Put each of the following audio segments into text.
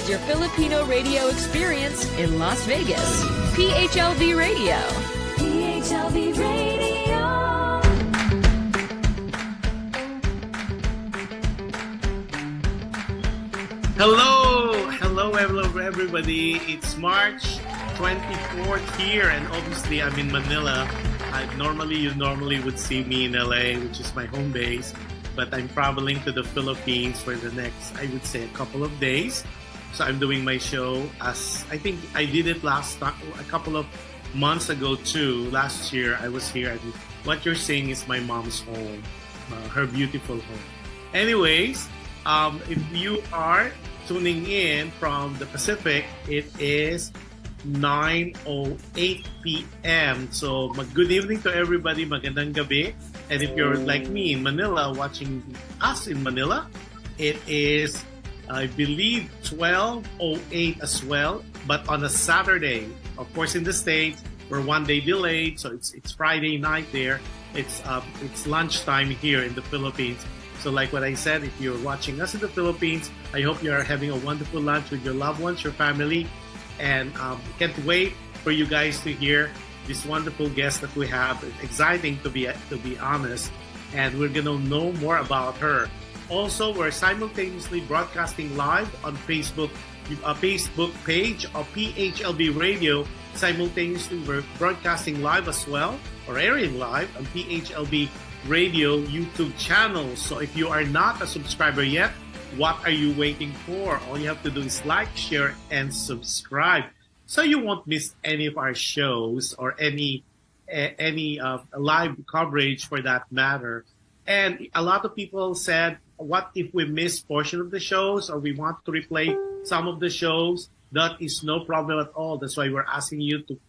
is your Filipino radio experience in Las Vegas. PHLV Radio. PHLV Radio. Hello everybody. It's March 24th here, and obviously I'm in Manila. You normally would see me in LA, which is my home base, but I'm traveling to the Philippines for the next, I would say, a couple of days. So I'm doing my show as I think I did it a couple of months ago too. Last year I was here, and what you're seeing is my mom's home, her beautiful home. Anyways, if you are tuning in from the Pacific, it is 9:08 p.m. So good evening to everybody, magandang gabi. And if you're like me in Manila, watching us in Manila, it is, I believe, 12:08 as well, but on a Saturday. Of course, in the States, we're one day delayed, so it's Friday night there. It's lunchtime here in the Philippines. So like what I said, if you're watching us in the Philippines, I hope you are having a wonderful lunch with your loved ones, your family, and can't wait for you guys to hear this wonderful guest that we have. It's exciting to be honest, and we're gonna know more about her. Also, we're simultaneously broadcasting live on Facebook page of PHLV Radio. Simultaneously, we're broadcasting live as well, or airing live on PHLV Radio YouTube channel. So if you are not a subscriber yet, what are you waiting for? All you have to do is like, share, and subscribe, so you won't miss any of our shows or any live coverage for that matter. And a lot of people said, what if we miss portion of the shows or we want to replay some of the shows? That is no problem at all. That's why we're asking you to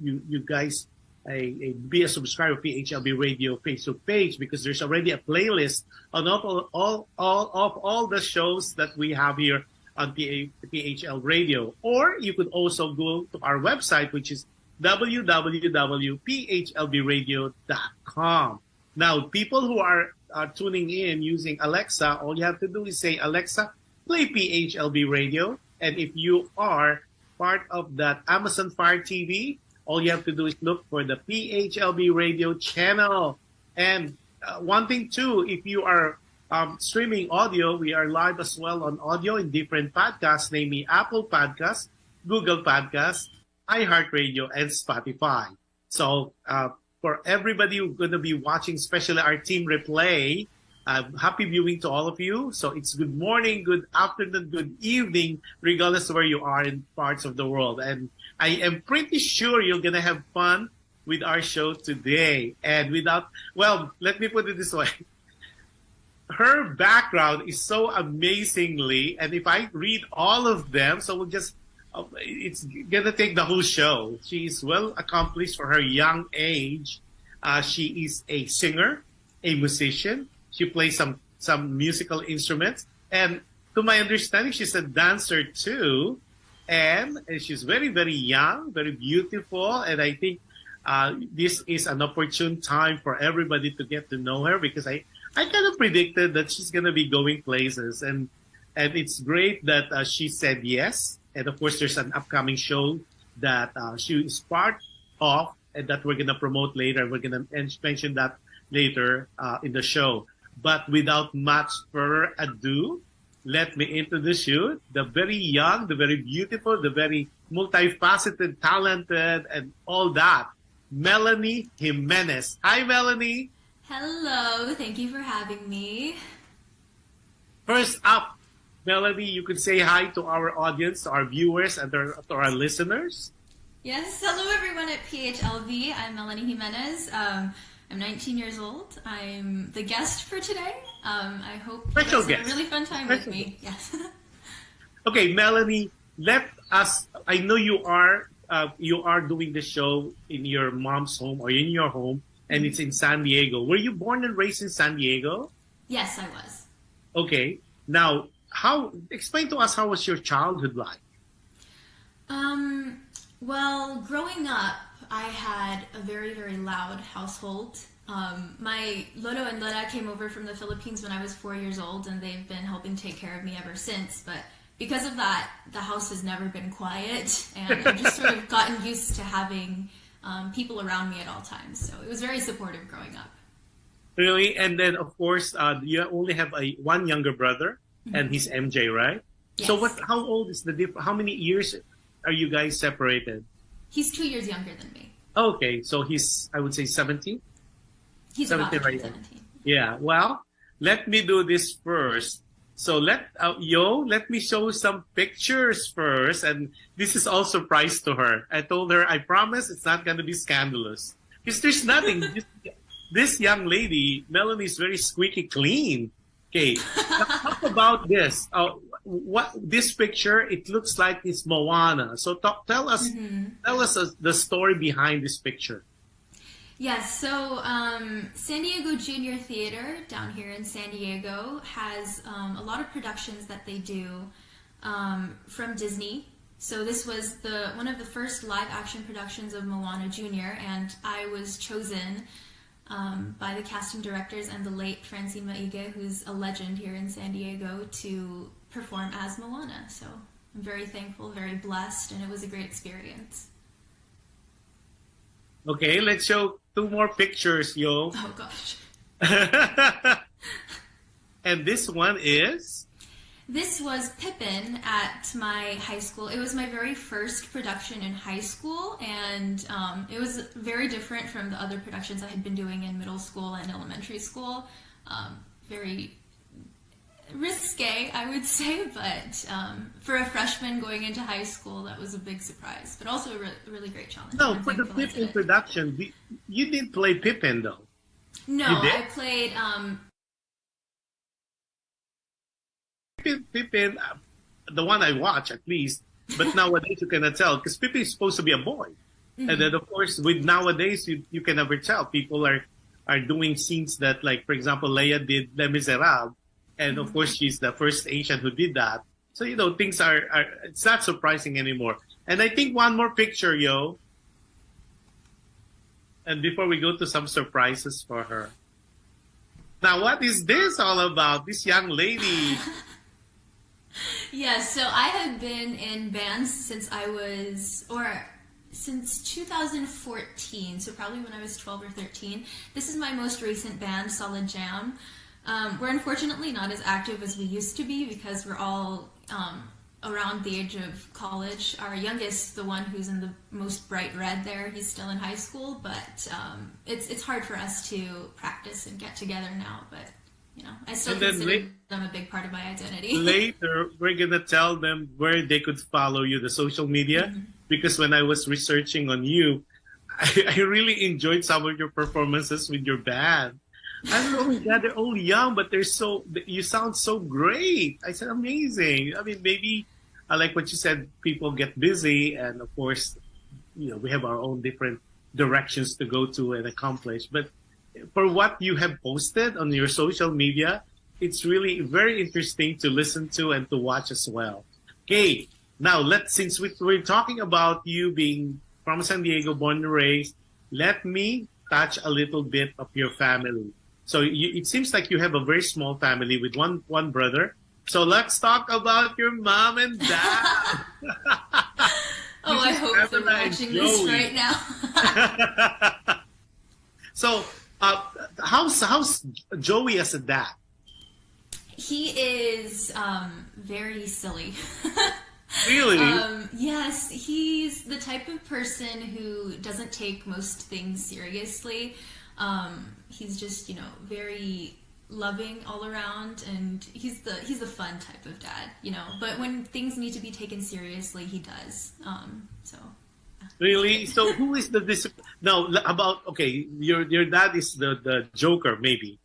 you guys be a subscriber of PHLB Radio Facebook page, because there's already a playlist on all the shows that we have here on PHL Radio. Or you could also go to our website, which is www.phlbradio.com. Now, people who are tuning in using Alexa, all you have to do is say, Alexa, play PHLB Radio. And if you are part of that Amazon Fire TV, all you have to do is look for the PHLB Radio channel. And one thing too, if you are streaming audio, we are live as well on audio in different podcasts, namely Apple Podcasts, Google Podcasts, iHeartRadio, and Spotify. So for everybody who's going to be watching, especially our team replay, happy viewing to all of you. So it's good morning, good afternoon, good evening, regardless of where you are in parts of the world. And I am pretty sure you're going to have fun with our show today. And let me put it this way. Her background is so amazingly, and if I read all of them, so it's going to take the whole show. She is well accomplished for her young age. She is a singer, a musician. She plays some musical instruments. And to my understanding, she's a dancer too. And she's very, very young, very beautiful. And I think this is an opportune time for everybody to get to know her, because I kind of predicted that she's going to be going places. And it's great that she said yes. And of course, there's an upcoming show that she is part of and that we're going to promote later. We're going to mention that later in the show. But without much further ado, let me introduce you, the very young, the very beautiful, the very multifaceted, talented, and all that, MELANIE Jimenez. Hi, MELANIE. Hello. Thank you for having me. First up, MELANIE, you could say hi to our audience, to our viewers, and to our listeners. Yes. Hello, everyone at PHLV. I'm MELANIE Jimenez. I'm 19 years old. I'm the guest for today. I hope you guys have a really fun time with me. Yes. Okay, MELANIE, I know you are doing the show in your mom's home or in your home, and it's in San Diego. Were you born and raised in San Diego? Yes, I was. Okay. Now, explain to us, how was your childhood like? Well, growing up, I had a very, very loud household. My Lolo and Lola came over from the Philippines when I was 4 years old, and they've been helping take care of me ever since. But because of that, the house has never been quiet, and I've just sort of gotten used to having people around me at all times. So it was very supportive growing up. Really? And then, of course, you only have one younger brother, and he's MJ, right? Yes. So how old is the difference? How many years are you guys separated? He's 2 years younger than me. Okay, so he's, I would say, 17? He's about 17. Yeah, well, let me do this first. So let me show some pictures first. And this is all surprise to her. I told her, I promise it's not going to be scandalous. Because there's nothing. This young lady, Melanie, is very squeaky clean. Okay, talk about this. What this picture? It looks like it's Moana. So tell us the story behind this picture. Yes, so San Diego Junior Theater down here in San Diego has a lot of productions that they do from Disney. So this was one of the first live action productions of Moana Junior, and I was chosen by the casting directors and the late Francine Maige, who's a legend here in San Diego, to perform as Moana. So I'm very thankful, very blessed, and it was a great experience. Okay, let's show 2 more pictures, yo. Oh, gosh. And this one is? This was Pippin at my high school. It was my very first production in high school, and it was very different from the other productions I had been doing in middle school and elementary school. Very risque, I would say, but for a freshman going into high school, that was a big surprise, but also a really great challenge. No, for the Pippin production, you didn't play Pippin, though. No, I played... Pippin, the one I watch at least, but nowadays you cannot tell, because Pippin is supposed to be a boy. And then, of course, with nowadays, you can never tell. People are doing scenes that, like, for example, Leia did Les Miserables. And of course, she's the first Asian who did that. So, things are it's not surprising anymore. And I think one more picture, yo. And before we go to some surprises for her. Now, what is this all about? This young lady. Yes, so I have been in bands since since 2014, so probably when I was 12 or 13. This is my most recent band, Solid Jam. We're unfortunately not as active as we used to be because we're all around the age of college. Our youngest, the one who's in the most bright red there, he's still in high school, but it's hard for us to practice and get together now, but I still consider them a big part of my identity. Later, we're going to tell them where they could follow you, the social media, because when I was researching on you, I really enjoyed some of your performances with your band. I don't know, my God, they're all young, but you sound so great. I said, amazing. I mean, maybe, I like what you said, people get busy, and of course, we have our own different directions to go to and accomplish. But for what you have posted on your social media, it's really very interesting to listen to and to watch as well. Okay, now since we're talking about you being from San Diego, born and raised, let me touch a little bit of your family. So it seems like you have a very small family with one brother. So let's talk about your mom and dad. Oh, I hope they're watching this right now. So, how's Joey as a dad? He is very silly. Really? Yes, he's the type of person who doesn't take most things seriously. He's just, very loving all around, and he's the fun type of dad, But when things need to be taken seriously, he does. Really? So who is the discipline? No, okay, your dad is the Joker, maybe.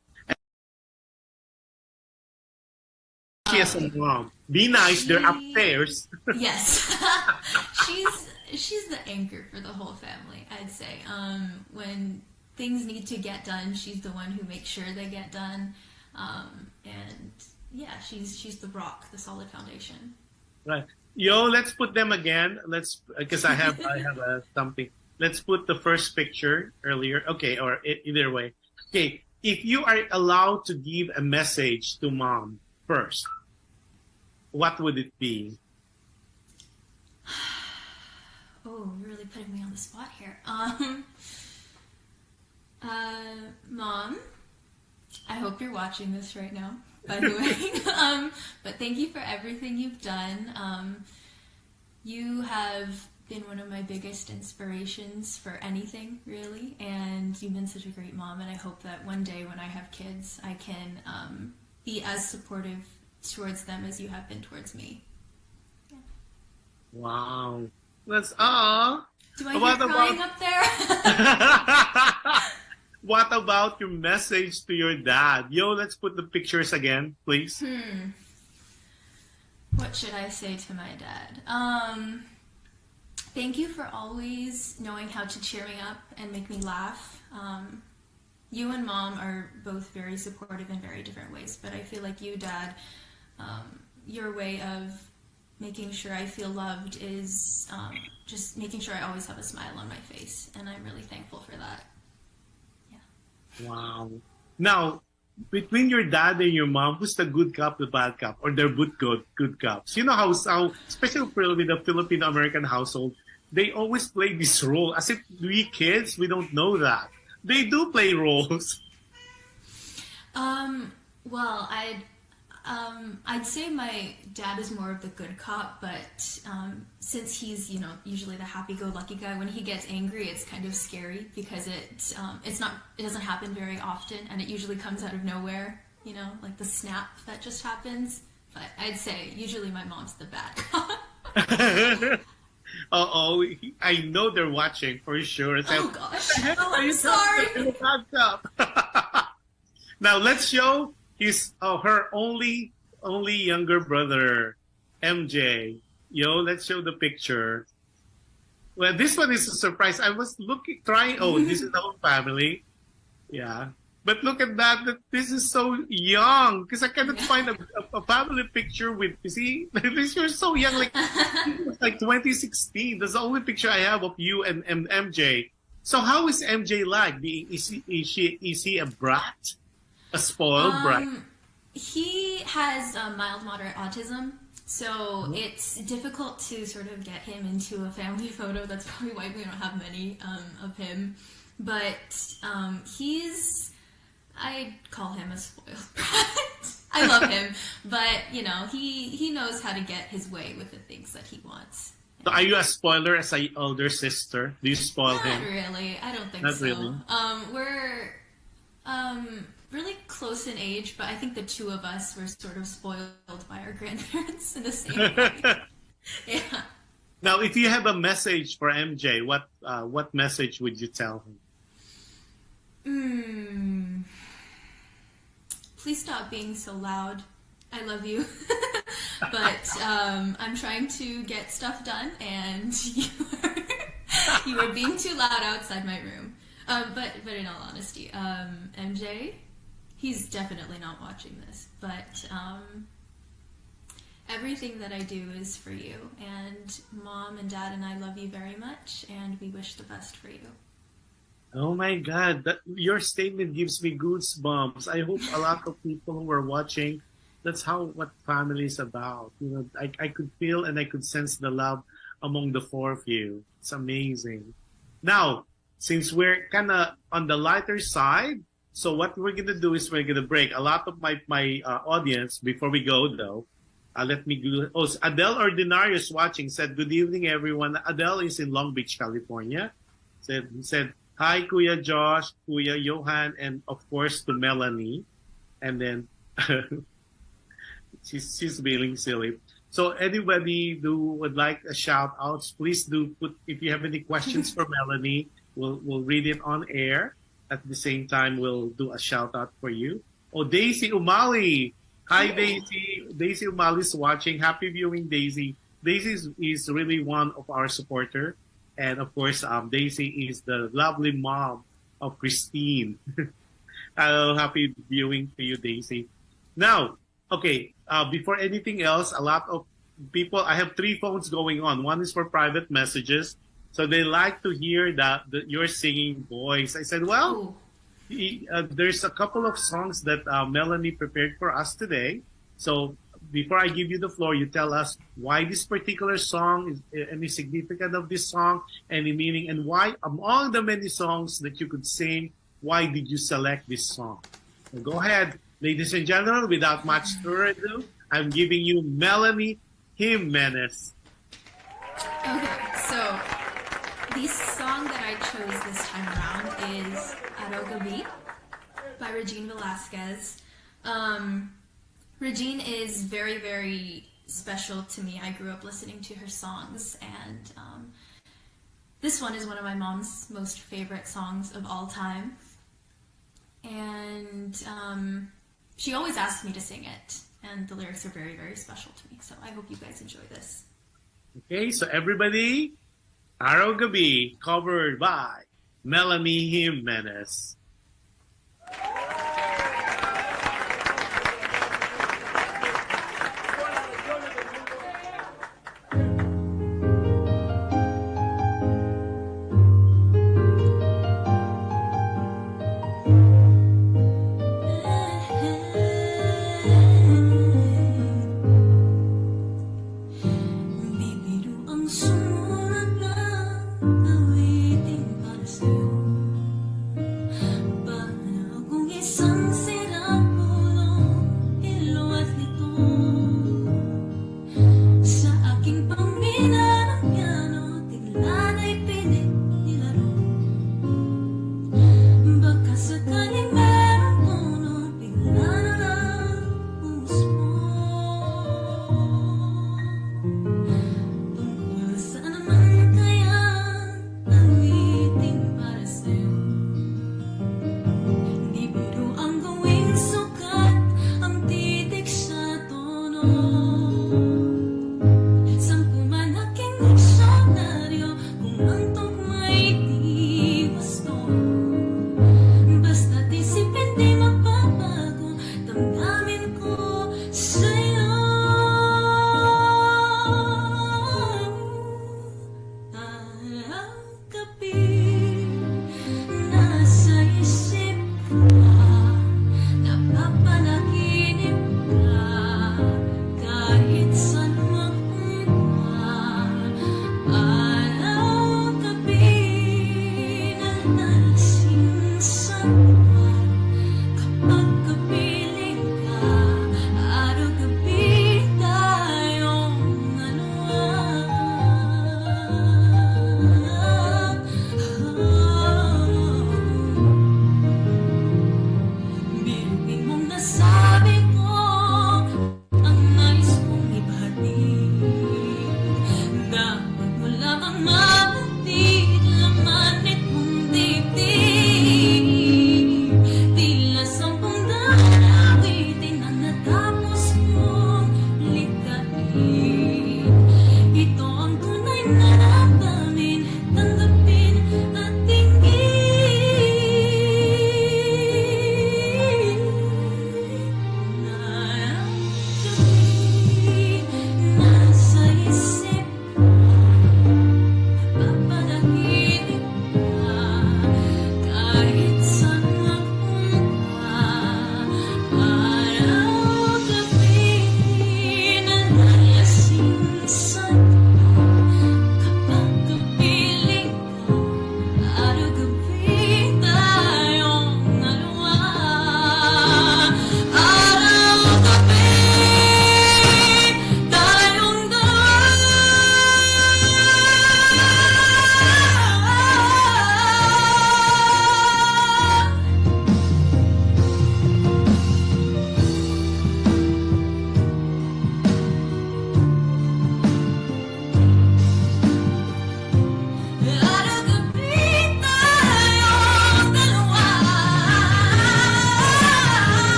She has a mom. Be nice, they're upstairs. Yes. She's the anchor for the whole family, I'd say. When things need to get done, she's the one who makes sure they get done. And yeah, she's the rock, the solid foundation. Right. Yo, let's put them again. Because I have something. Let's put the first picture earlier. Okay, or either way. Okay, if you are allowed to give a message to mom first, what would it be? Oh, you're really putting me on the spot here. Mom, I hope you're watching this right now, by the way. But thank you for everything you've done. You have been one of my biggest inspirations for anything, really, and you've been such a great mom, and I hope that one day when I have kids, I can be as supportive towards them as you have been towards me. Yeah. Wow. That's all. Do I hear crying up there? What about your message to your dad? Yo, let's put the pictures again, please. What should I say to my dad? Thank you for always knowing how to cheer me up and make me laugh. You and Mom are both very supportive in very different ways, but I feel like you, Dad, your way of making sure I feel loved is just making sure I always have a smile on my face, and I'm really thankful for that. Yeah. Wow. Now, between your dad and your mom, who's the good cop, the bad cop, or they're both good cops? You know how especially with the Filipino-American household, they always play this role. As if we kids, we don't know that. They do play roles. Well, I'd say my dad is more of the good cop, but since he's, usually the happy-go-lucky guy, when he gets angry, it's kind of scary because it doesn't happen very often, and it usually comes out of nowhere, like the snap that just happens. But I'd say usually my mom's the bad cop. Uh-oh, I know they're watching for sure. Oh gosh, I'm sorry. Now let's show her only younger brother, MJ. Let's show the picture. Well, this one is a surprise. I was trying. Oh, this is the whole family. Yeah. But look at that. This is so young. Because I cannot find a family picture with, you see, you're so young. Like 2016. That's the only picture I have of you and MJ. So how is MJ like? Is he a brat? A spoiled brat? He has mild, moderate autism. So it's difficult to sort of get him into a family photo. That's probably why we don't have many of him. But I'd call him a spoiled brat. I love him, but he knows how to get his way with the things that he wants. So are you a spoiler as an older sister? Do you spoil him? Not really. I don't think Not so. Really. We're really close in age, but I think the two of us were sort of spoiled by our grandparents in the same way. Yeah. Now, if you have a message for MJ, what message would you tell him? Please stop being so loud. I love you. But I'm trying to get stuff done, and you are being too loud outside my room. But in all honesty, MJ, he's definitely not watching this, but everything that I do is for you, and Mom and Dad and I love you very much, and we wish the best for you. Oh my God, your statement gives me goosebumps. I hope a lot of people who are watching, that's what family is about. I could feel and I could sense the love among the four of you. It's amazing. Now, since we're kind of on the lighter side, so what we're going to do is we're going to break. A lot of my audience, before we go though, let me go. Oh, Adele Ordinarius watching said, good evening everyone. Adele is in Long Beach, California. Said, hi, Kuya Josh, Kuya Johan, and of course to Melanie. And then she's being silly. So anybody who would like a shout outs, please do put, if you have any questions for Melanie, we'll read it on air. At the same time, we'll do a shout out for you. Oh, Daisy Umali. Hi, Daisy. Daisy Umali's watching. Happy viewing, Daisy. Daisy is really one of our supporters. And of course, Daisy is the lovely mom of Christine. Happy viewing to you, Daisy. Now, okay, before anything else, a lot of people, I have 3 phones going on. One is for private messages. So they like to hear that your singing voice. I said, well, there's a couple of songs that Melanie prepared for us today. So before I give you the floor, you tell us why this particular song, is any significance of this song, any meaning, and why among the many songs that you could sing, why did you select this song? So go ahead, ladies and gentlemen, without much further ado, I'm giving you Melanie Jimenez. Okay, so the song that I chose this time around is Arogabi by Regine Velasquez. Regine is very, very special to me. I grew up listening to her songs, and this one is one of my mom's most favorite songs of all time. And she always asks me to sing it, and the lyrics are very, very special to me. So I hope you guys enjoy this. Okay, so everybody, Arogabi, covered by Melanie Jimenez. Para sa'yo, para akong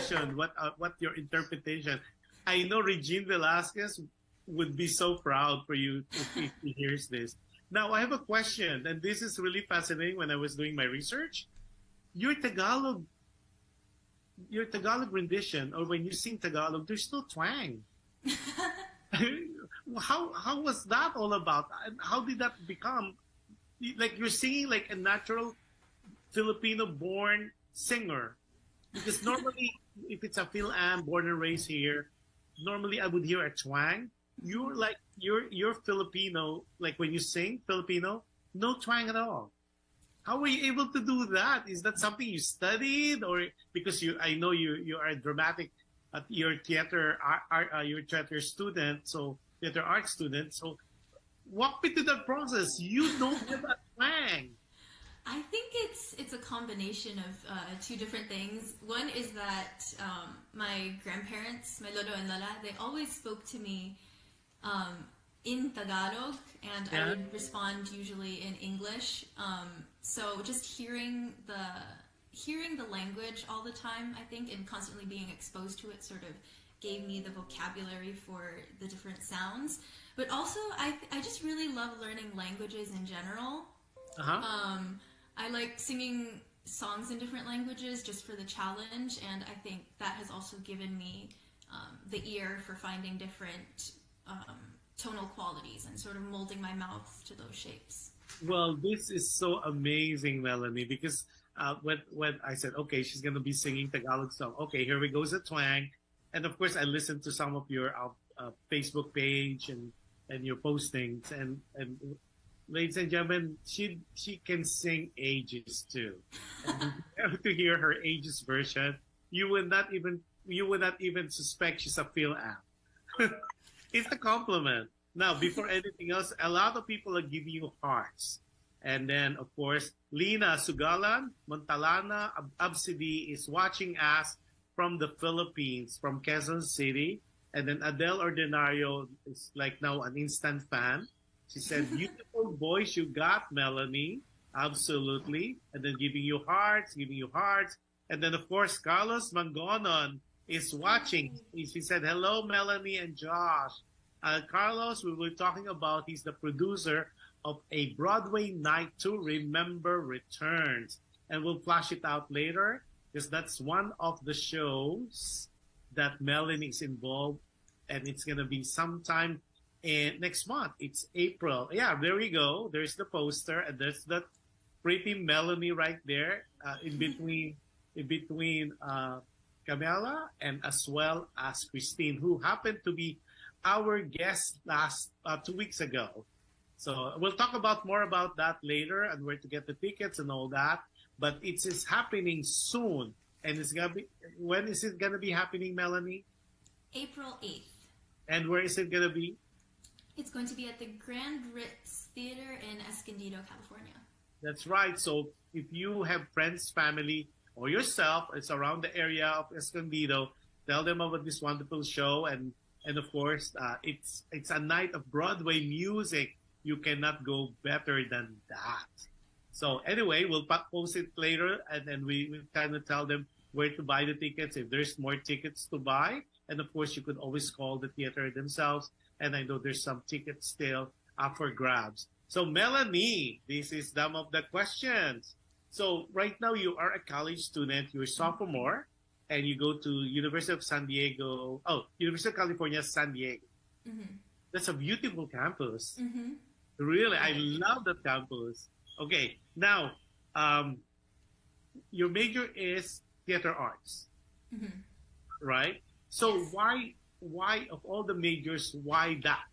expression, what your interpretation. I know Regine Velasquez would be so proud for you if he hears this. Now, I have a question, and this is really fascinating when I was doing my research. Your Tagalog rendition, or when you sing Tagalog, there's no twang. How was that all about? How did that become? Like you're singing like a natural Filipino-born singer. Because normally, if it's a Phil-Am, born and raised here, normally I would hear a twang. You're Filipino, like when you sing Filipino, no twang at all. How were you able to do that? Is that something you studied, or because I know you are a dramatic, your theater student, so theater art student. So walk me through that process. You don't have a twang. I think it's a combination of two different things. One is that my grandparents, my lolo and lola, they always spoke to me in Tagalog, and I would respond usually in English. So just hearing the language all the time, I think, and constantly being exposed to it sort of gave me the vocabulary for the different sounds. But also, I just really love learning languages in general. I like singing songs in different languages just for the challenge, and I think that has also given me the ear for finding different tonal qualities and sort of molding my mouth to those shapes. Well, this is so amazing, Melanie, because when I said, okay, she's going to be singing Tagalog song, okay, here we goes a twang. And of course, I listened to some of your Facebook page and your postings, and ladies and gentlemen, she can sing ages too. And to hear her ages version, you would not even suspect she's a Phil-Am. It's a compliment. Now, before anything else, a lot of people are giving you hearts. And then, of course, Lina Sugalan Montalana Absidi is watching us from the Philippines, from Quezon City. And then Adele Ordinario is like now an instant fan. She said, beautiful voice you got, Melanie. Absolutely. And then giving you hearts. And then, of course, Carlos Mangonon is watching. He said, hello, Melanie and Josh. Carlos, we were talking about, he's the producer of a Broadway Night to Remember Returns. And we'll flash it out later, because that's one of the shows that Melanie is involved. And it's going to be sometime next month. It's April. Yeah, there we go. There's the poster, and there's that pretty Melanie right there in between Camila and as well as Christine, who happened to be our guest last 2 weeks ago. So we'll talk about more about that later and where to get the tickets and all that. But it is happening soon, and it's gonna be. When is it gonna be happening, Melanie? April 8th. And where is it gonna be? It's going to be at the Grand Ritz Theater in Escondido, California. That's right. So if you have friends, family, or yourself, it's around the area of Escondido, tell them about this wonderful show. And of course, it's a night of Broadway music. You cannot go better than that. So anyway, we'll post it later, and then we kind of tell them where to buy the tickets, if there's more tickets to buy. And of course, you could always call the theater themselves. And I know there's some tickets still up for grabs. So Melanie, this is some of the questions. So right now you are a college student, you're a sophomore, and you go to University of California, San Diego. Mm-hmm. That's a beautiful campus. Mm-hmm. Really, I love that campus. Okay, now, your major is theater arts, mm-hmm. right? So yes. Why of all the majors, why that?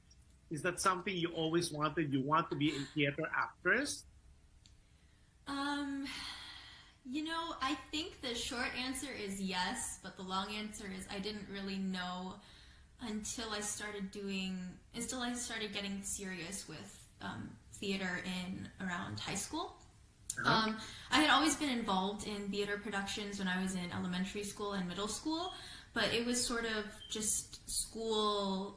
Is that something you always wanted? You want to be a theater actress? I think the short answer is yes, but the long answer is I didn't really know until I started getting serious with theater in around high school. Uh-huh. I had always been involved in theater productions when I was in elementary school and middle school, but it was sort of just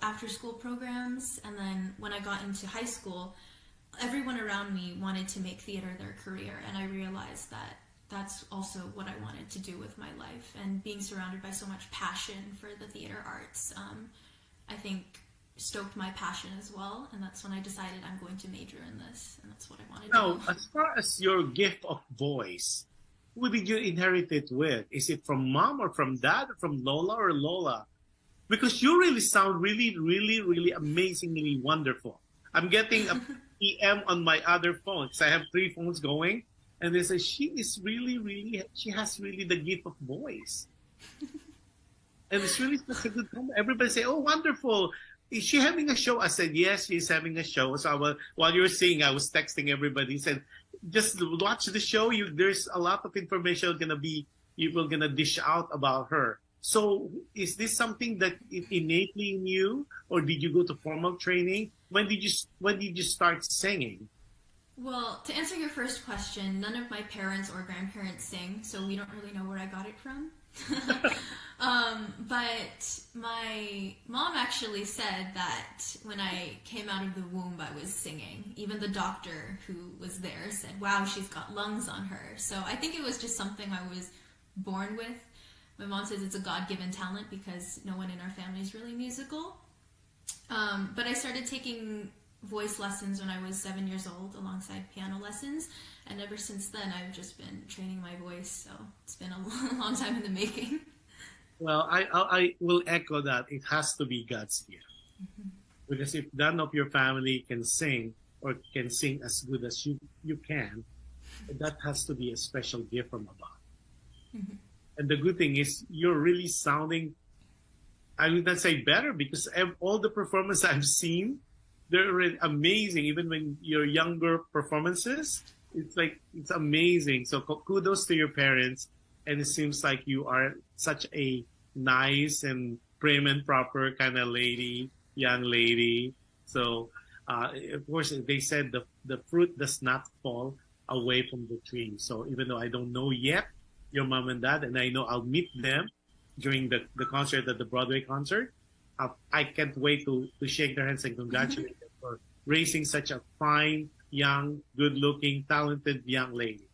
after school programs. And then when I got into high school, everyone around me wanted to make theater their career, and I realized that that's also what I wanted to do with my life. And being surrounded by so much passion for the theater arts, I think stoked my passion as well. And that's when I decided I'm going to major in this. And that's what I wanted to do. Now, as far as your gift of voice, who did you inherit it with? Is it from mom or from dad or from Lola or Lola? Because you really sound really, really, really amazingly wonderful. I'm getting a PM on my other phone because I have 3 phones going. And they say, she is really, really, she has really the gift of voice. And it's really such a good moment. Everybody say, oh, wonderful. Is she having a show? I said, yes, she's having a show. So while you were singing, I was texting everybody. Said, just watch the show. There's a lot of information you're gonna dish out about her. So is this something that is innately in you, or did you go to formal training? When did you start singing? Well, to answer your first question, none of my parents or grandparents sing, so we don't really know where I got it from. But my mom actually said that when I came out of the womb, I was singing. Even the doctor who was there said, wow, she's got lungs on her. So I think it was just something I was born with. My mom says it's a God-given talent because no one in our family is really musical. But I started taking voice lessons when I was 7 years old alongside piano lessons. And ever since then, I've just been training my voice. So it's been a long time in the making. Well, I will echo that. It has to be God's gift. Mm-hmm. Because if none of your family can sing or can sing as good as you can, that has to be a special gift from above. Mm-hmm. And the good thing is you're really sounding, I would not say better, because all the performances I've seen, they're amazing. Even when your younger performances, it's amazing. So kudos to your parents. And it seems like you are such a nice and prim and proper kind of young lady. So, of course, they said the fruit does not fall away from the tree. So even though I don't know yet your mom and dad, and I know I'll meet them during the concert at the Broadway concert, I can't wait to shake their hands and congratulate them for raising such a fine, young, good-looking, talented young lady.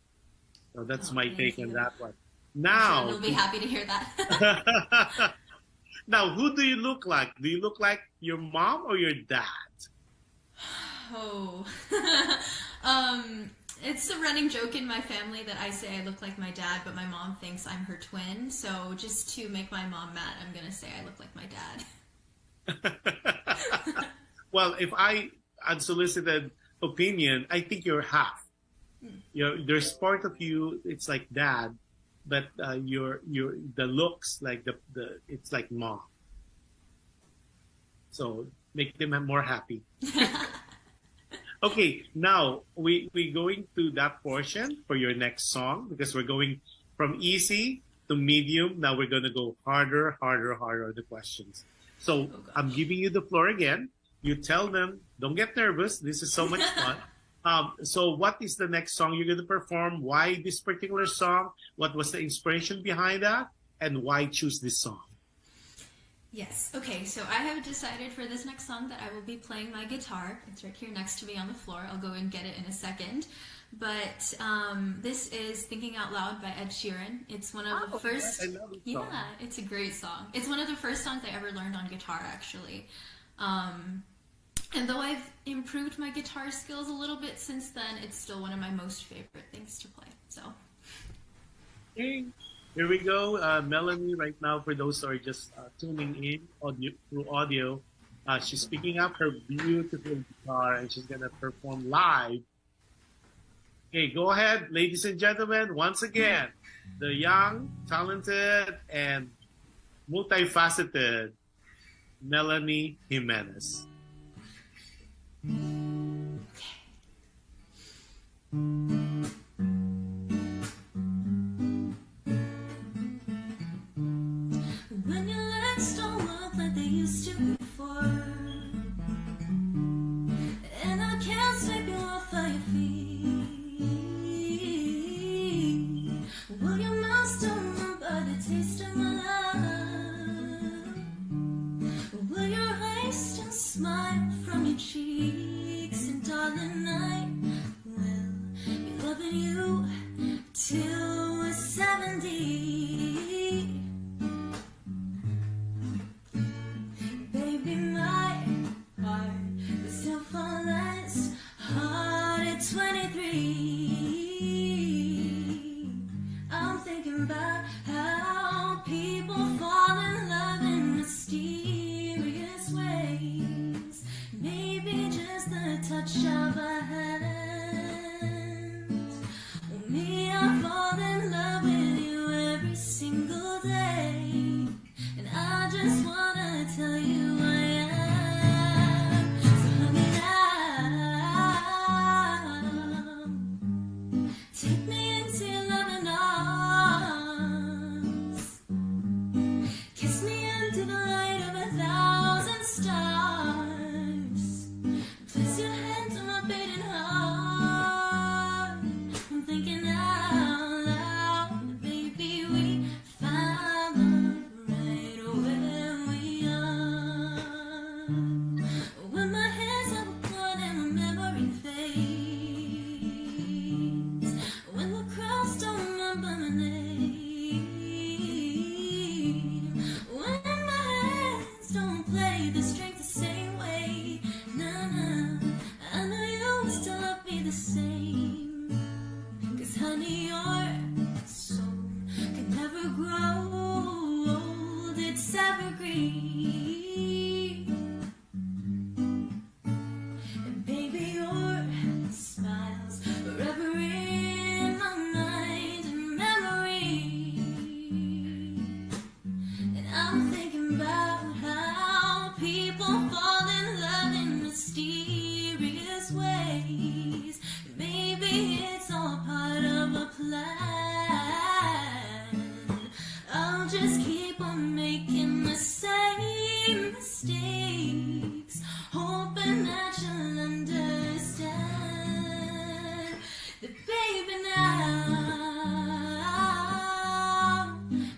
So that's my take on that one. Now, we'll be happy to hear that. Now, who do you look like? Do you look like your mom or your dad? Oh, it's a running joke in my family that I say I look like my dad, but my mom thinks I'm her twin. So just to make my mom mad, I'm going to say I look like my dad. Well, if unsolicited opinion, I think you're half. There's part of you, it's like dad, but the looks like it's like mom. So make them more happy. Okay, now we going to that portion for your next song, because we're going from easy to medium. Now we're going to go harder the questions. So I'm giving you the floor again. You tell them, don't get nervous. This is so much fun. So what is the next song you're going to perform? Why this particular song? What was the inspiration behind that? And why choose this song? Yes. Okay, so I have decided for this next song that I will be playing my guitar. It's right here next to me on the floor. I'll go and get it in a second. But this is Thinking Out Loud by Ed Sheeran. It's one of the first... I love this song. Yeah, it's a great song. It's one of the first songs I ever learned on guitar, actually. And though I've improved my guitar skills a little bit since then, it's still one of my most favorite things to play. So, okay, here we go. Melanie, right now, for those who are just tuning in through audio, she's picking up her beautiful guitar and she's gonna perform live. Okay, go ahead, ladies and gentlemen. Once again, the young, talented, and multifaceted Melanie Jimenez. When your legs don't work like they used to before, and I can't sweep you off of your feet, will your mouth still remember the taste of my love? Will your eyes still smile from your cheeks? And darling, I will be loving you till touch of a hand. Oh, me, I fall in love with you every single day, and I just wanna tell you I am. So honey, now take me into your loving arms. Kiss me under the light of 1,000 stars. Place your hand on my beating heart. I'm thinking out loud, baby, we found love right where we are. When my hands are gone and my memory fades, when the crowds don't remember my name, when my hands don't play the strings the same way, nah, I know you will still love me the same. 'Cause honey, your soul can never grow old, it's evergreen. And baby, your smile's forever in my mind and memory. And I'm thinking about how people fall in love in mysterious ways. Maybe it's all part of a plan. I'll just keep on making the same mistakes, hoping that you'll understand that, baby, now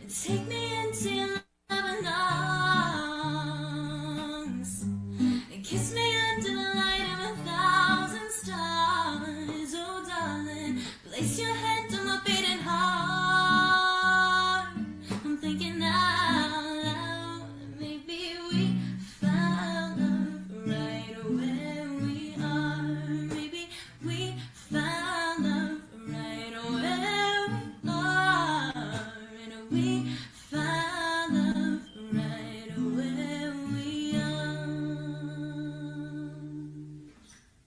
take me into your loving arms and kiss me under the light of 1,000 stars. Oh, darling, place your hand on my beating heart. I'm thinking out loud, maybe we found love right where we are. Maybe we found love right where we are. And we found love right where we are.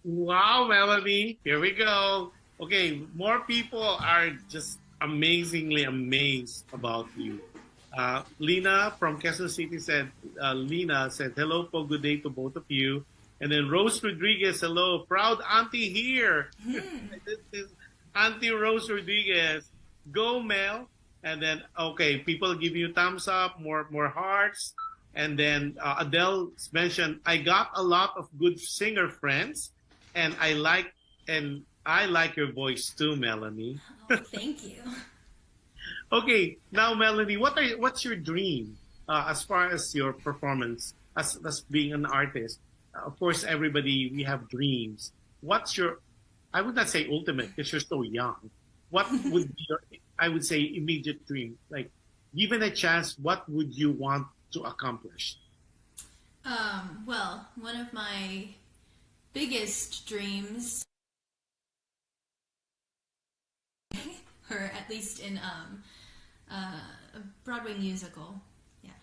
Wow, Melanie. Here we go. Okay, more people are just amazingly amazed about you. Lina from Quezon City said, Lina said, hello po, good day to both of you. And then Rose Rodriguez, hello, proud auntie here. This is Auntie Rose Rodriguez. Go, Mel. And then, okay, people give you thumbs up, more hearts. And then Adele mentioned, I got a lot of good singer friends, and I like your voice too, Melanie. Oh, thank you. Okay, now Melanie, what's your dream as far as your performance as being an artist? Of course, everybody, we have dreams. What's your, I would not say ultimate because you're so young. What would be your, I would say, immediate dream? Like, given a chance, what would you want to accomplish? Well, one of my biggest dreams, or at least in a Broadway musical, yeah.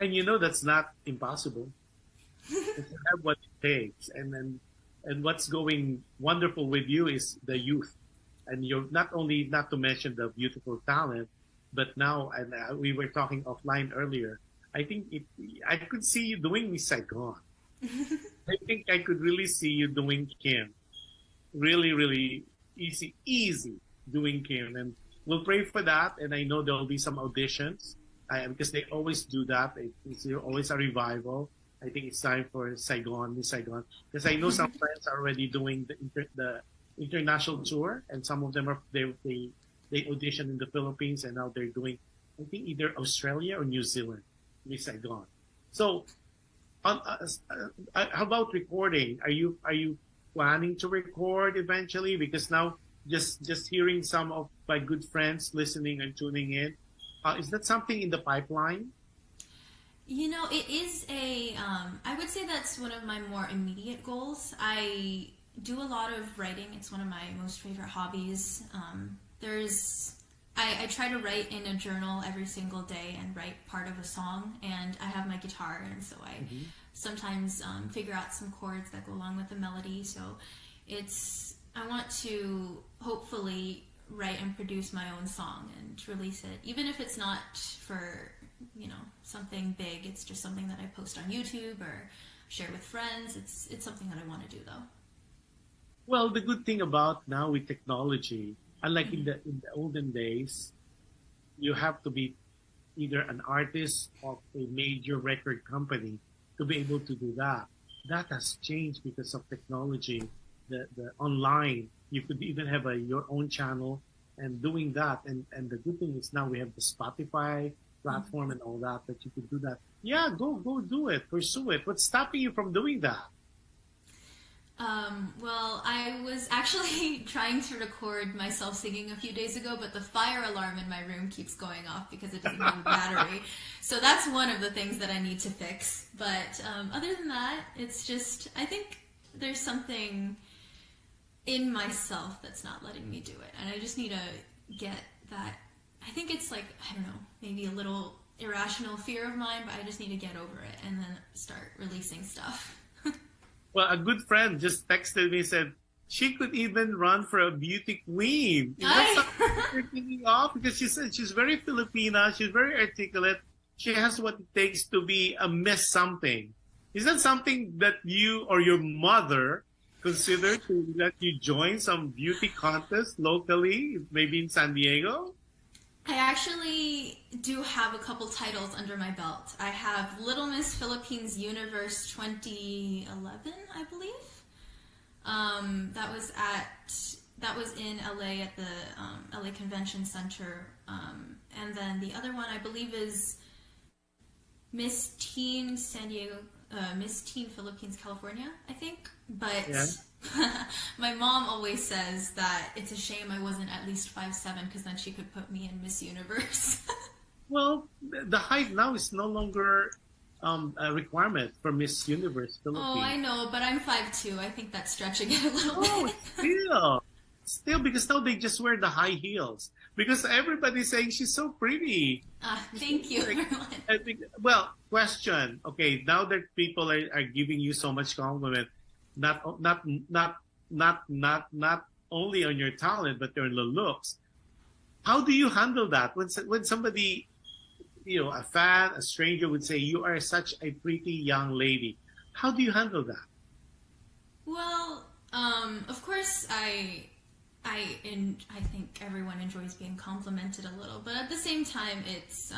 And you know that's not impossible. You have what it takes, and what's going wonderful with you is the youth, and you're not to mention the beautiful talent, but now, and we were talking offline earlier. I think I could see you doing Miss Saigon. I think I could really see you doing Kim. Really, really easy doing Kim, and we'll pray for that. And I know there'll be some auditions because they always do that. It's always a revival. I think it's time for Saigon, Miss Saigon, because I know some friends are already doing the international tour, and some of them they audition in the Philippines, and now they're doing, I think, either Australia or New Zealand, Miss Saigon. So, how about recording? Are you planning to record eventually? Because now, just hearing some of my good friends listening and tuning in, is that something in the pipeline? You know, it is I would say that's one of my more immediate goals. I do a lot of writing. It's one of my most favorite hobbies. I try to write in a journal every single day and write part of a song, and I have my guitar, and so I sometimes figure out some chords that go along with the melody. So I want to hopefully write and produce my own song and release it, even if it's not for, something big. It's just something that I post on YouTube or share with friends. It's something that I want to do, though. Well, the good thing about now with technology, unlike in the olden days, you have to be either an artist of a major record company to be able to do that. That has changed because of technology. The online, you could even have your own channel and doing that. And the good thing is now we have the Spotify platform and all that you could do that. Yeah, go do it, pursue it. What's stopping you from doing that? Well, I was actually trying to record myself singing a few days ago, but the fire alarm in my room keeps going off because it doesn't have a battery. So that's one of the things that I need to fix. But other than that, it's just, I think there's something in myself that's not letting me do it. And I just need to get that. I think it's like, I don't know, maybe a little irrational fear of mine, but I just need to get over it and then start releasing stuff. Well, a good friend just texted me and said she could even run for a beauty queen. Is that something you're thinking of? Because she said she's very Filipina, she's very articulate, she has what it takes to be a Miss something. Is that something that you or your mother consider to let you join some beauty contest locally, maybe in San Diego? I actually do have a couple titles under my belt. I have Little Miss Philippines Universe 2011, I believe. That was in LA at the LA Convention Center. And then the other one I believe is Miss Teen San Diego, Miss Teen Philippines California, I think. But yeah. My mom always says that it's a shame I wasn't at least 5'7", because then she could put me in Miss Universe. Well, the height now is no longer a requirement for Miss Universe Philippines. Oh, I know, but I'm 5'2". I think that's stretching it a little bit. Still, because now they just wear the high heels. Because everybody's saying she's so pretty. Thank you, everyone. Well, question. Okay, now that people are giving you so much compliment, not only on your talent but on the looks. How do you handle that when somebody, a fan, a stranger would say you are such a pretty young lady? How do you handle that? Well, of course I think everyone enjoys being complimented a little, but at the same time, it's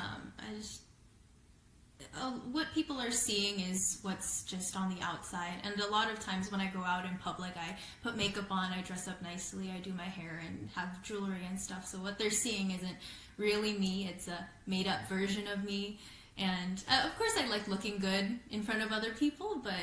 what people are seeing is what's just on the outside. And a lot of times when I go out in public, I put makeup on, I dress up nicely, I do my hair and have jewelry and stuff. So what they're seeing isn't really me, it's a made-up version of me. And of course I like looking good in front of other people, but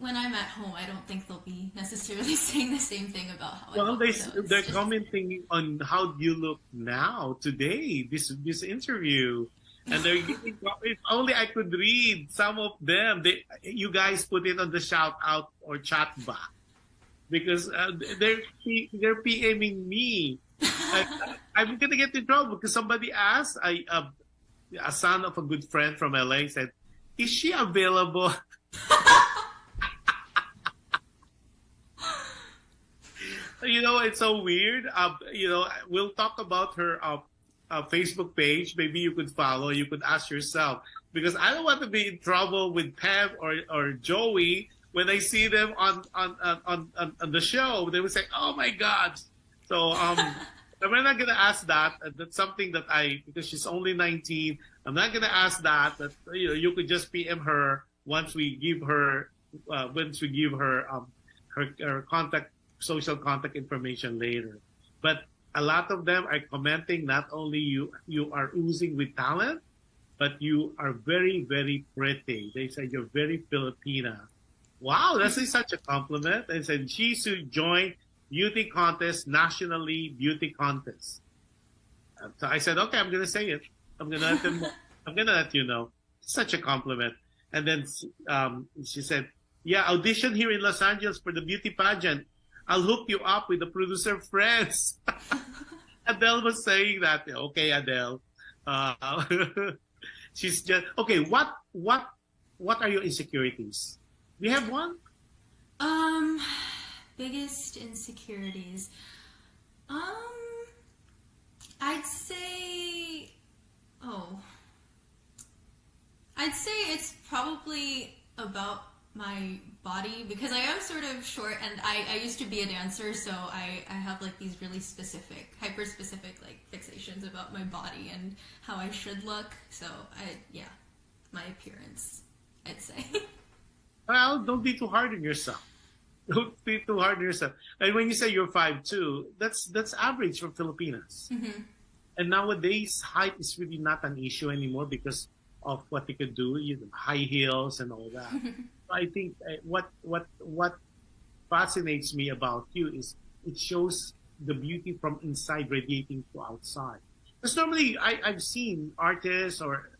when I'm at home, I don't think they'll be necessarily saying the same thing about how I look. Well, they're commenting on how you look now, today, this interview. And they're giving, if only I could read some of them. You guys put it on the shout out or chat box because they're PMing me. I'm gonna get in trouble because somebody asked. A son of a good friend from LA said, "Is she available?" It's so weird. We'll talk about her Facebook page. Maybe you could follow. You could ask yourself, because I don't want to be in trouble with Pam or Joey when I see them on the show. They would say, "Oh my God!" So I'm not gonna ask that. That's something that because she's only 19. I'm not gonna ask that. That you could just PM her once we give her her social contact information later. But a lot of them are commenting, not only you are oozing with talent, but you are very, very pretty. They say you're very Filipina. Wow, that's such a compliment. They said she should join beauty contest, nationally beauty contest. So I said, okay, I'm going to say it. I'm going to let you know. Such a compliment. And then she said, yeah, audition here in Los Angeles for the beauty pageant. I'll hook you up with the producer friends. Adele was saying that. Okay, Adele. She's just okay. What what are your insecurities? Do you have one? Biggest insecurities. I'd say, I'd say it's probably about my body, because I am sort of short, and I used to be a dancer, so I have like these really specific, hyper specific like fixations about my body and how I should look. So my appearance, I'd say. Well, don't be too hard on yourself. Don't be too hard on yourself. And when you say you're 5'2", that's average for Filipinas. Mm-hmm. And nowadays, height is really not an issue anymore because of what they could do, high heels and all that. So I think what fascinates me about you is it shows the beauty from inside radiating to outside. Because normally I've seen artists or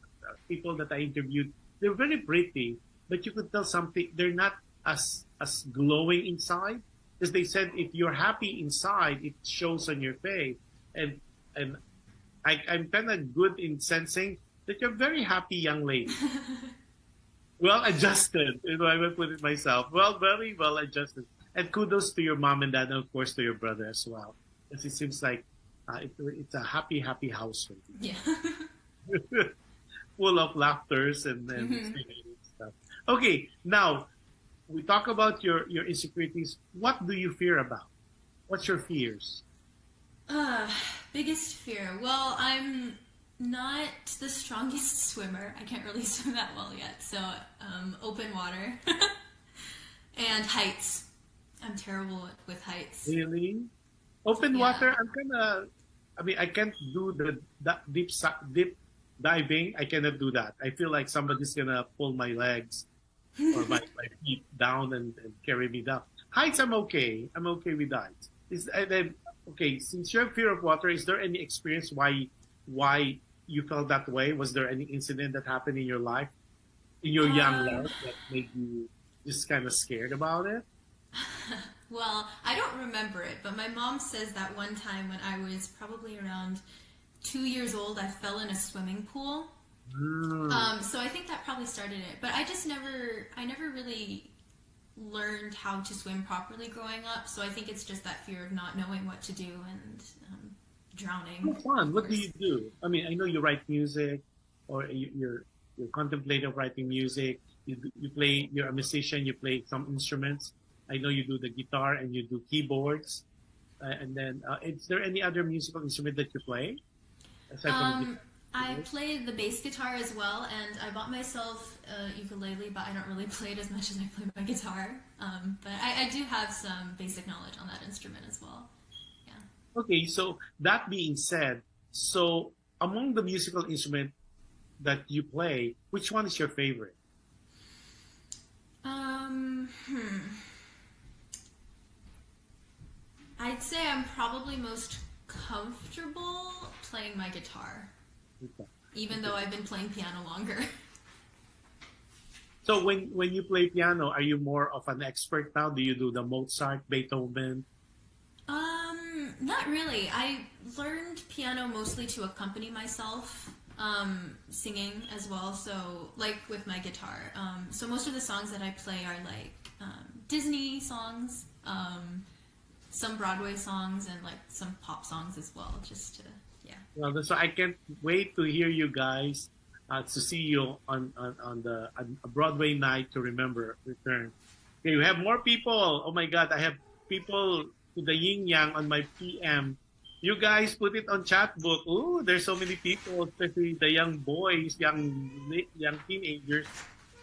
people that I interviewed, they're very pretty, but you could tell something, they're not as glowing inside. Because they said if you're happy inside, it shows on your face. And I'm kind of good in sensing that you're a very happy young lady. Well adjusted, I will put it myself. Well, very well adjusted. And kudos to your mom and dad, and of course to your brother as well. Because it seems like it's a happy household. Yeah. Full of laughters and stuff. Okay, now we talk about your insecurities. What do you fear about? What's your fears? Biggest fear. Well, I'm not the strongest swimmer. I can't really swim that well yet. So, open water and heights. I'm terrible with heights. Really? Open water? I can't do the deep diving. I cannot do that. I feel like somebody's gonna pull my legs or my feet down and carry me down. Heights, I'm okay. I'm okay with heights. Okay, since you have fear of water, is there any experience why you felt that way? Was there any incident that happened in your life, in your young life, that made you just kind of scared about it? Well, I don't remember it, but my mom says that one time when I was probably around 2 years old, I fell in a swimming pool. So I think that probably started it. But I never really learned how to swim properly growing up. So I think it's just that fear of not knowing what to do and drowning. How fun. What do you do? I mean, I know you write music, or you're contemplative writing music. You play. You're a musician. You play some instruments. I know you do the guitar and you do keyboards. And then, is there any other musical instrument that you play? Aside from I play the bass guitar as well, and I bought myself a ukulele, but I don't really play it as much as I play my guitar. But I do have some basic knowledge on that instrument as well. Yeah. Okay, so that being said, so among the musical instrument that you play, which one is your favorite? I'd say I'm probably most comfortable playing my guitar, even though I've been playing piano longer. So when you play piano, are you more of an expert now? Do you do the Mozart, Beethoven? Not really. I learned piano mostly to accompany myself, singing as well. So like with my guitar. So most of the songs that I play are like Disney songs, some Broadway songs, and like some pop songs as well, just to, yeah. Well, so I can't wait to hear you guys, to see you on a Broadway night to remember return. Okay, you have more people. Oh my God, I have people to the yin yang on my PM. You guys put it on chat book. Ooh, there's so many people, especially the young boys, young teenagers.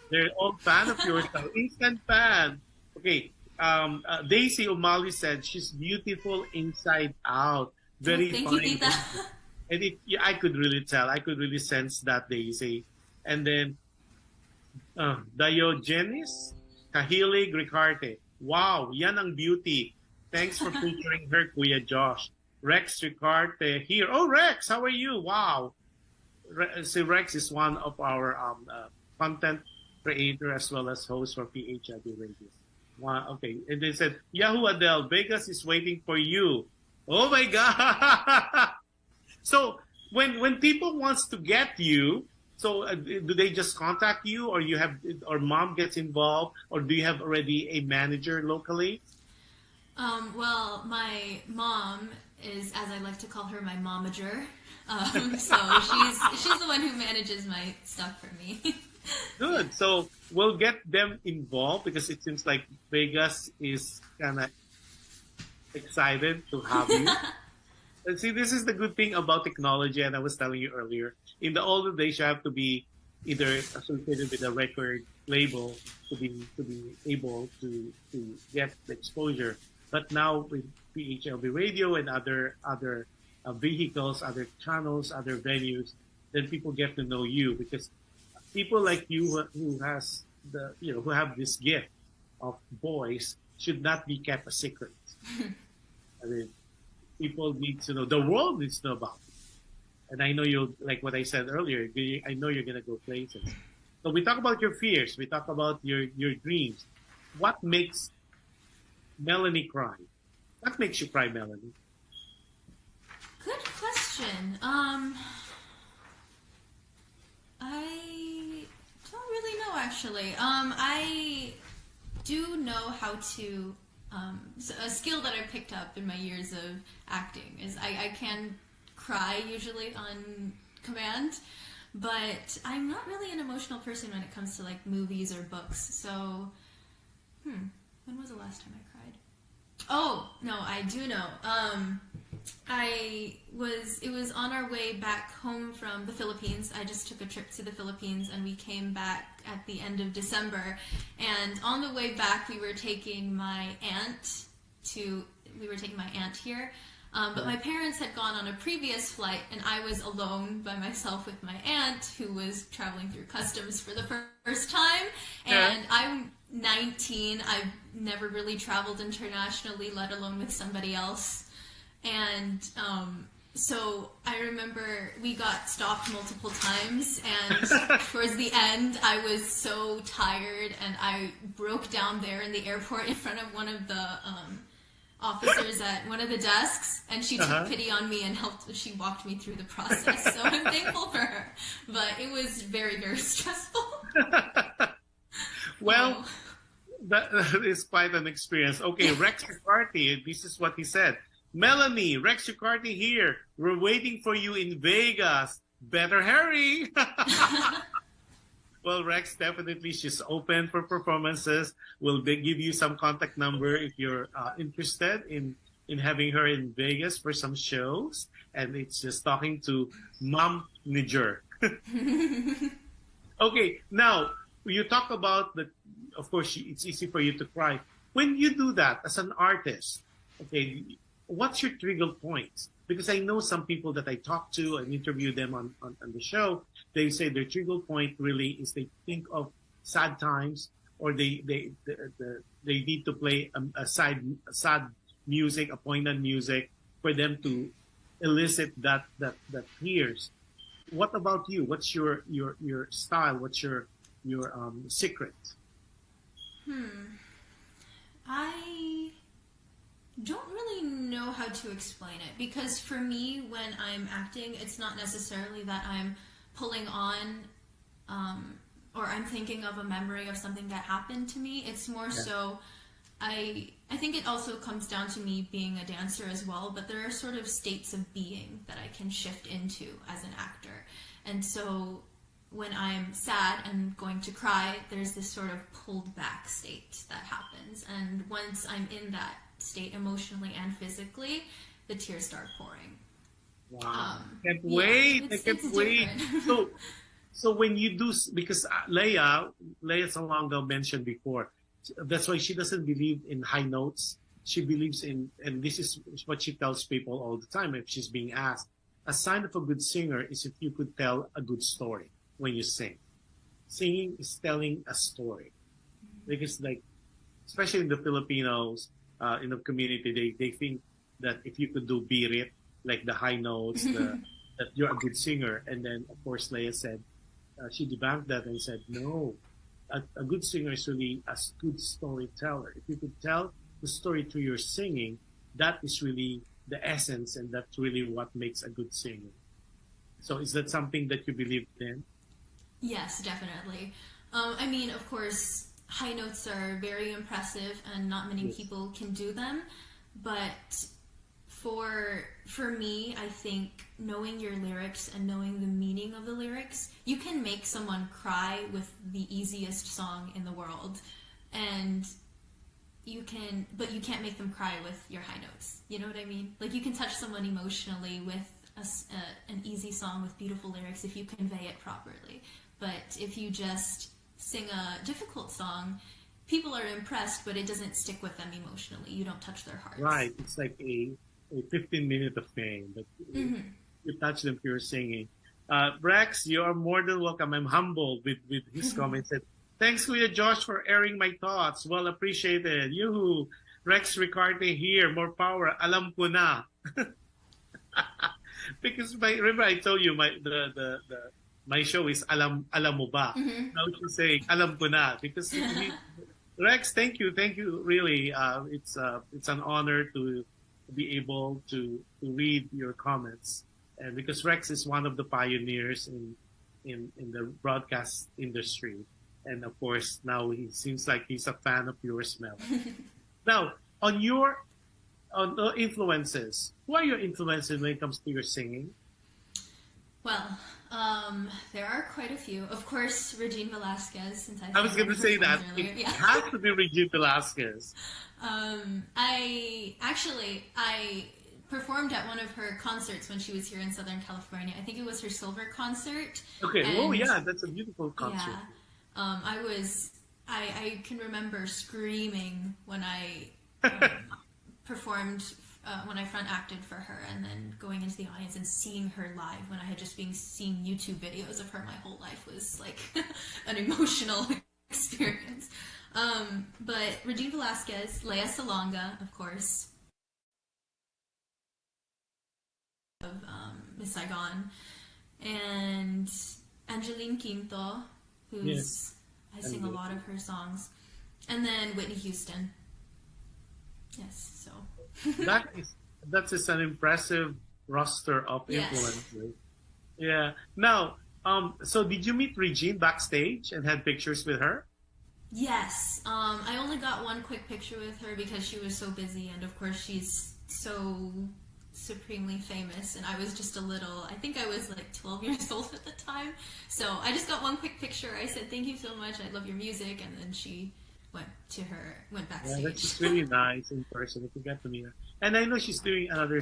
They're all fan of yours now. Instant fan. Okay. Daisy O'Malley said she's beautiful inside out. Very Thank fine. you, Tita. And I could really tell. I could really sense that, Daisy. And then Diogenes Kahilig Ricarte. Wow, yan ang beauty. Thanks for featuring her, Kuya Josh. Rex Ricarte here. Oh, Rex, how are you? Wow. Rex is one of our content creator as well as host for PHLV Radio. Wow, okay. And they said, Yahoo Adele, Vegas is waiting for you. Oh my God. So when people wants to get you, So do they just contact you, or you have, or mom gets involved, or do you have already a manager locally? Well, my mom is, as I like to call her, my momager. So she's the one who manages my stuff for me. Good. So we'll get them involved because it seems like Vegas is kind of excited to have you. And see, this is the good thing about technology, and I was telling you earlier. In the older days, you have to be either associated with a record label to be able to get the exposure. But now with PHLV radio and other vehicles, other channels, other venues, then people get to know you, because people like you who has who have this gift of voice should not be kept a secret. I mean, people need to know, the world needs to know about it. And I know you'll, like what I said earlier, I know you're going to go places. So we talk about your fears. We talk about your dreams. What makes Melanie cry? What makes you cry, Melanie? Good question. I don't really know, actually. I do know how to, a skill that I picked up in my years of acting is I can cry usually on command, but I'm not really an emotional person when it comes to like movies or books. So, when was the last time I cried? Oh, no, I do know. It was on our way back home from the Philippines. I just took a trip to the Philippines and we came back at the end of December. And on the way back, we were taking my aunt here. But my parents had gone on a previous flight, and I was alone by myself with my aunt, who was traveling through customs for the first time. And I'm 19. I've never really traveled internationally, let alone with somebody else. And so I remember we got stopped multiple times, and towards the end, I was so tired, and I broke down there in the airport in front of one of the officers at one of the desks, and she took pity on me and she walked me through the process. So I'm thankful for her, but it was very, very stressful. Well, that is quite an experience. Okay, Rex McCarthy, this is what he said. Melanie, Rex McCarthy here. We're waiting for you in Vegas. Better hurry. Well, Rex, definitely she's open for performances. We'll give you some contact number if you're interested in having her in Vegas for some shows. And it's just talking to Mom Niger. Okay, now you talk about of course, it's easy for you to cry. When you do that as an artist, okay, what's your trigger points? Because I know some people that I talk to and interview them on the show, they say their trigger point really is they think of sad times, or they need to play a sad music, a poignant music for them to elicit that tears. What about you? What's your style? What's your secret? I don't really know how to explain it, because for me, when I'm acting, it's not necessarily that I'm pulling on or I'm thinking of a memory of something that happened to me. It's more so I think it also comes down to me being a dancer as well, but there are sort of states of being that I can shift into as an actor. And so when I'm sad and going to cry, there's this sort of pulled back state that happens. And once I'm in that state emotionally and physically, the tears start pouring. Wow. Can't wait. I can't wait. So when you do, because Leia Salonga mentioned before, that's why she doesn't believe in high notes. She believes in, and this is what she tells people all the time if she's being asked, a sign of a good singer is if you could tell a good story when you sing. Singing is telling a story. Because like, especially in the Filipinos, in the community, they think that if you could do birit, like the high notes, that you're a good singer. And then, of course, Leia said, she debunked that and said, no, a good singer is really a good storyteller. If you could tell the story through your singing, that is really the essence, and that's really what makes a good singer. So is that something that you believe in? Yes, definitely. I mean, of course, high notes are very impressive, and not many Yes. people can do them. But for me, I think knowing your lyrics and knowing the meaning of the lyrics, you can make someone cry with the easiest song in the world, and but you can't make them cry with your high notes. You know what I mean? Like, you can touch someone emotionally with an easy song with beautiful lyrics if you convey it properly. But if you just sing a difficult song, people are impressed, but it doesn't stick with them emotionally. You don't touch their hearts. Right. It's like a 15-minute of fame, but you touch them through singing. Rex, you are more than welcome. I'm humbled with his comments. Thanks, Kuya Josh, for airing my thoughts. Well appreciated. Yoo-hoo. Rex Ricarte here. More power. Alam ko na. Because remember I told you my show is alam mo ba. Now she's saying alam ko na because Rex, thank you, really. It's an honor to be able to read your comments, and because Rex is one of the pioneers in the broadcast industry, and of course now he seems like he's a fan of yours, Mel. Now on the influences, who are your influences when it comes to your singing? Well, there are quite a few. Of course, Regine Velasquez, since I was going to say that. Earlier. It has to be Regine Velasquez. I performed at one of her concerts when she was here in Southern California. I think it was her silver concert. Okay. And, oh, yeah, that's a beautiful concert. Yeah. I can remember screaming when I performed, when I front acted for her, and then going into the audience and seeing her live when I had just been seeing YouTube videos of her my whole life was like an emotional experience. But Regine Velasquez, Lea Salonga, of course, of Miss Saigon, and Angeline Quinto, who's I sing a lot of her songs, and then Whitney Houston. Yes, so that's just an impressive roster of influences. Yeah. Now, so did you meet Regine backstage and had pictures with her? Yes. I only got one quick picture with her because she was so busy, and of course she's so supremely famous, and I was just a little, I think I was like 12 years old at the time, so I just got one quick picture. I said, thank you so much, I love your music, and then she went backstage. Yeah, that's just really nice in person if you get to meet her. And I know she's doing another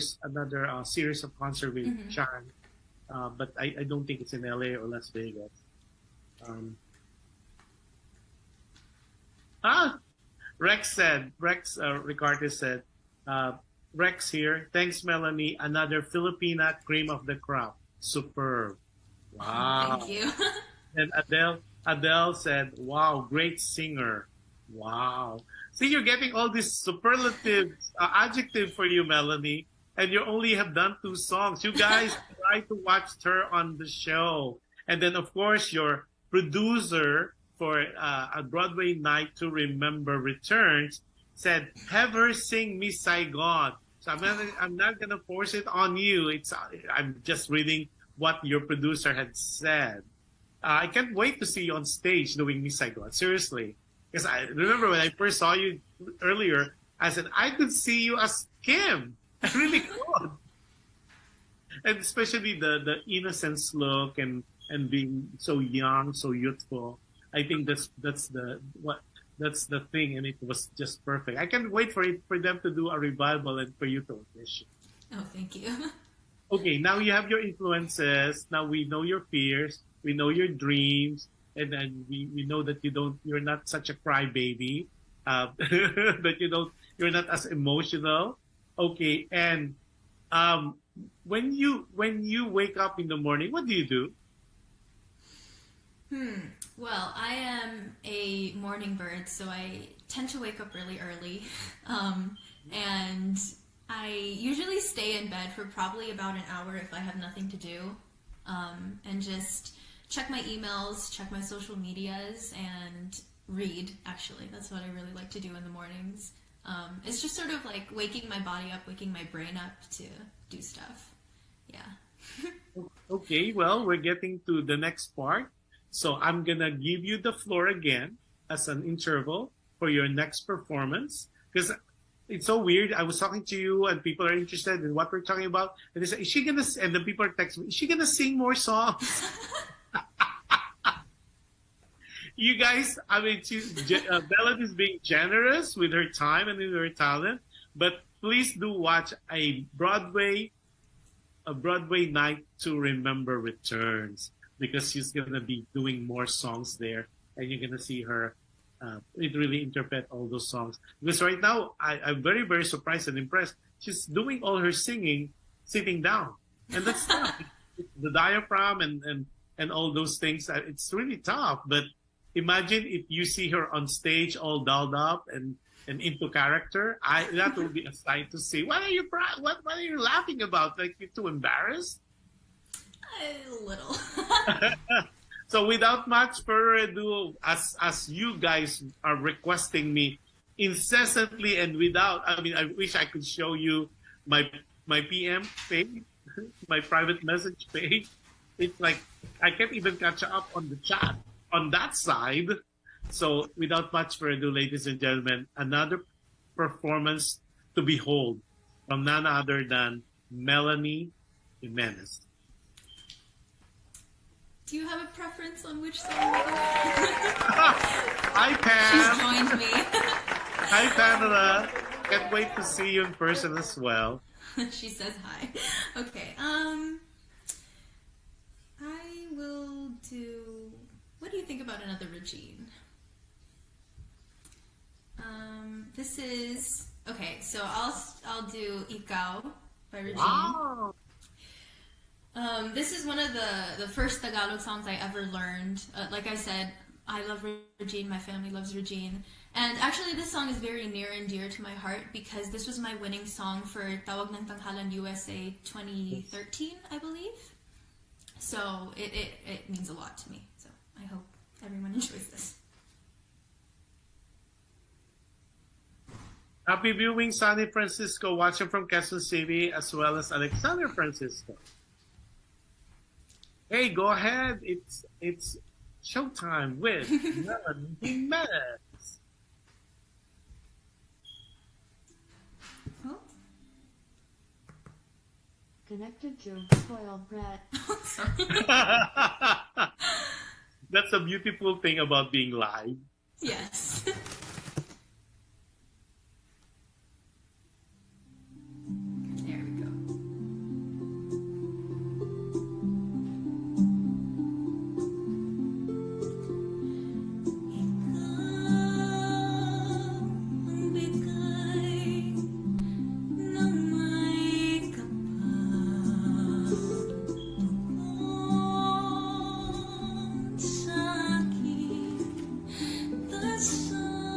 series of concert with Chan, but I don't think it's in LA or Las Vegas. Rex Ricarte said, Rex here. Thanks, Melanie. Another Filipina cream of the crop. Superb. Wow. Thank you. And Adele said, wow, great singer. Wow. See, you're getting all these superlative adjective for you, Melanie, and you only have done 2 songs. You guys try to watch her on the show. And then, of course, your producer for a Broadway Night to Remember returns said, have her sing Miss Saigon. So I'm not gonna force it on you. I'm just reading what your producer had said. I can't wait to see you on stage doing Miss Saigon. Seriously, because I remember when I first saw you earlier, I said I could see you as Kim. I really could. And especially the innocence look and being so young, so youthful. I think that's the thing, and it was just perfect. I can't wait for them to do a revival and for you to audition. Oh, thank you. Okay, now you have your influences. Now we know your fears. We know your dreams, and then we know that you're not such a crybaby. That you're not as emotional. Okay, and when you wake up in the morning, what do you do? Well, I am a morning bird, so I tend to wake up really early. And I usually stay in bed for probably about an hour if I have nothing to do. And just check my emails, check my social medias, and read, actually. That's what I really like to do in the mornings. It's just sort of like waking my body up, waking my brain up to do stuff. Yeah. Okay, well, we're getting to the next part. So I'm gonna give you the floor again as an interval for your next performance, because it's so weird. I was talking to you and people are interested in what we're talking about. And they say, is she gonna, and the people are texting me, is she gonna sing more songs? You guys, I mean, Bella is being generous with her time and with her talent, but please do watch a Broadway night to remember returns, because she's gonna be doing more songs there, and you're gonna see her really interpret all those songs. Because right now, I'm very, very surprised and impressed. She's doing all her singing sitting down, and that's tough. The diaphragm and all those things. It's really tough. But imagine if you see her on stage all dolled up and into character. That will be a sight to see. What are you laughing about? Like, you're too embarrassed? A little. So without much further ado, as you guys are requesting me incessantly and I wish I could show you my PM page, my private message page. It's like I can't even catch up on the chat on that side. So without much further ado, ladies and gentlemen, another performance to behold from none other than Melanie Jimenez. Do you have a preference on which song? Hi, Pam. She's joined me. Hi, Pamela. Can't wait to see you in person as well. She says hi. Okay. I will do. What do you think about another Regine? This is okay. So I'll do Ikaw by Regine. Wow. This is one of the first Tagalog songs I ever learned. Like I said, I love Regine, my family loves Regine. And actually this song is very near and dear to my heart because this was my winning song for Tawag ng Tanghalan USA 2013, I believe. So it means a lot to me. So I hope everyone enjoys this. Happy viewing, Sunny Francisco, watching from Quezon City, as well as Alexander Francisco. Hey, go ahead. It's showtime with Melanie Jimenez. Oh. Connected to spoiled brat. That's a beautiful thing about being live. Yes. There we go. Sakit, the sun.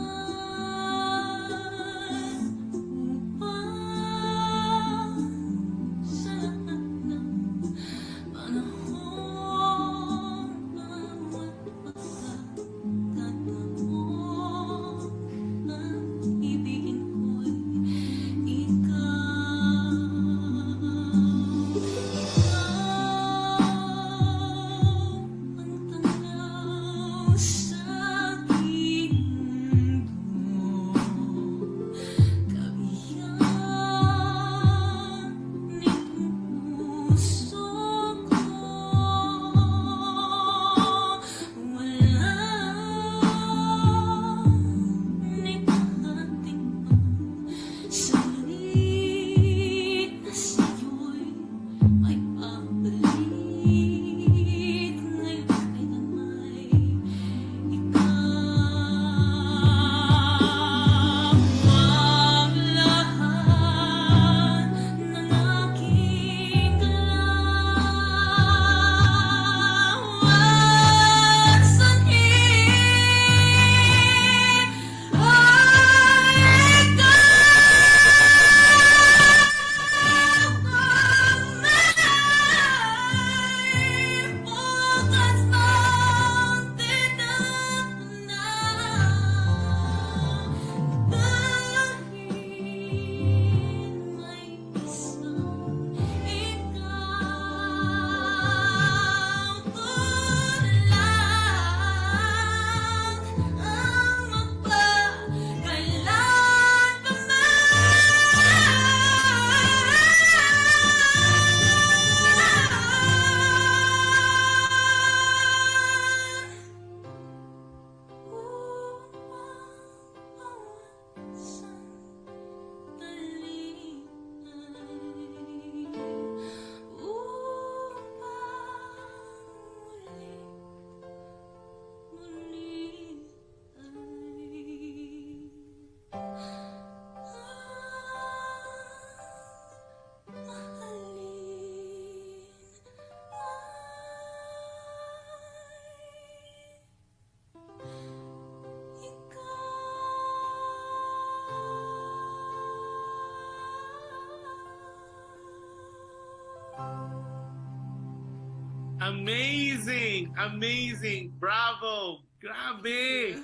Amazing! Amazing! Bravo! Grabe!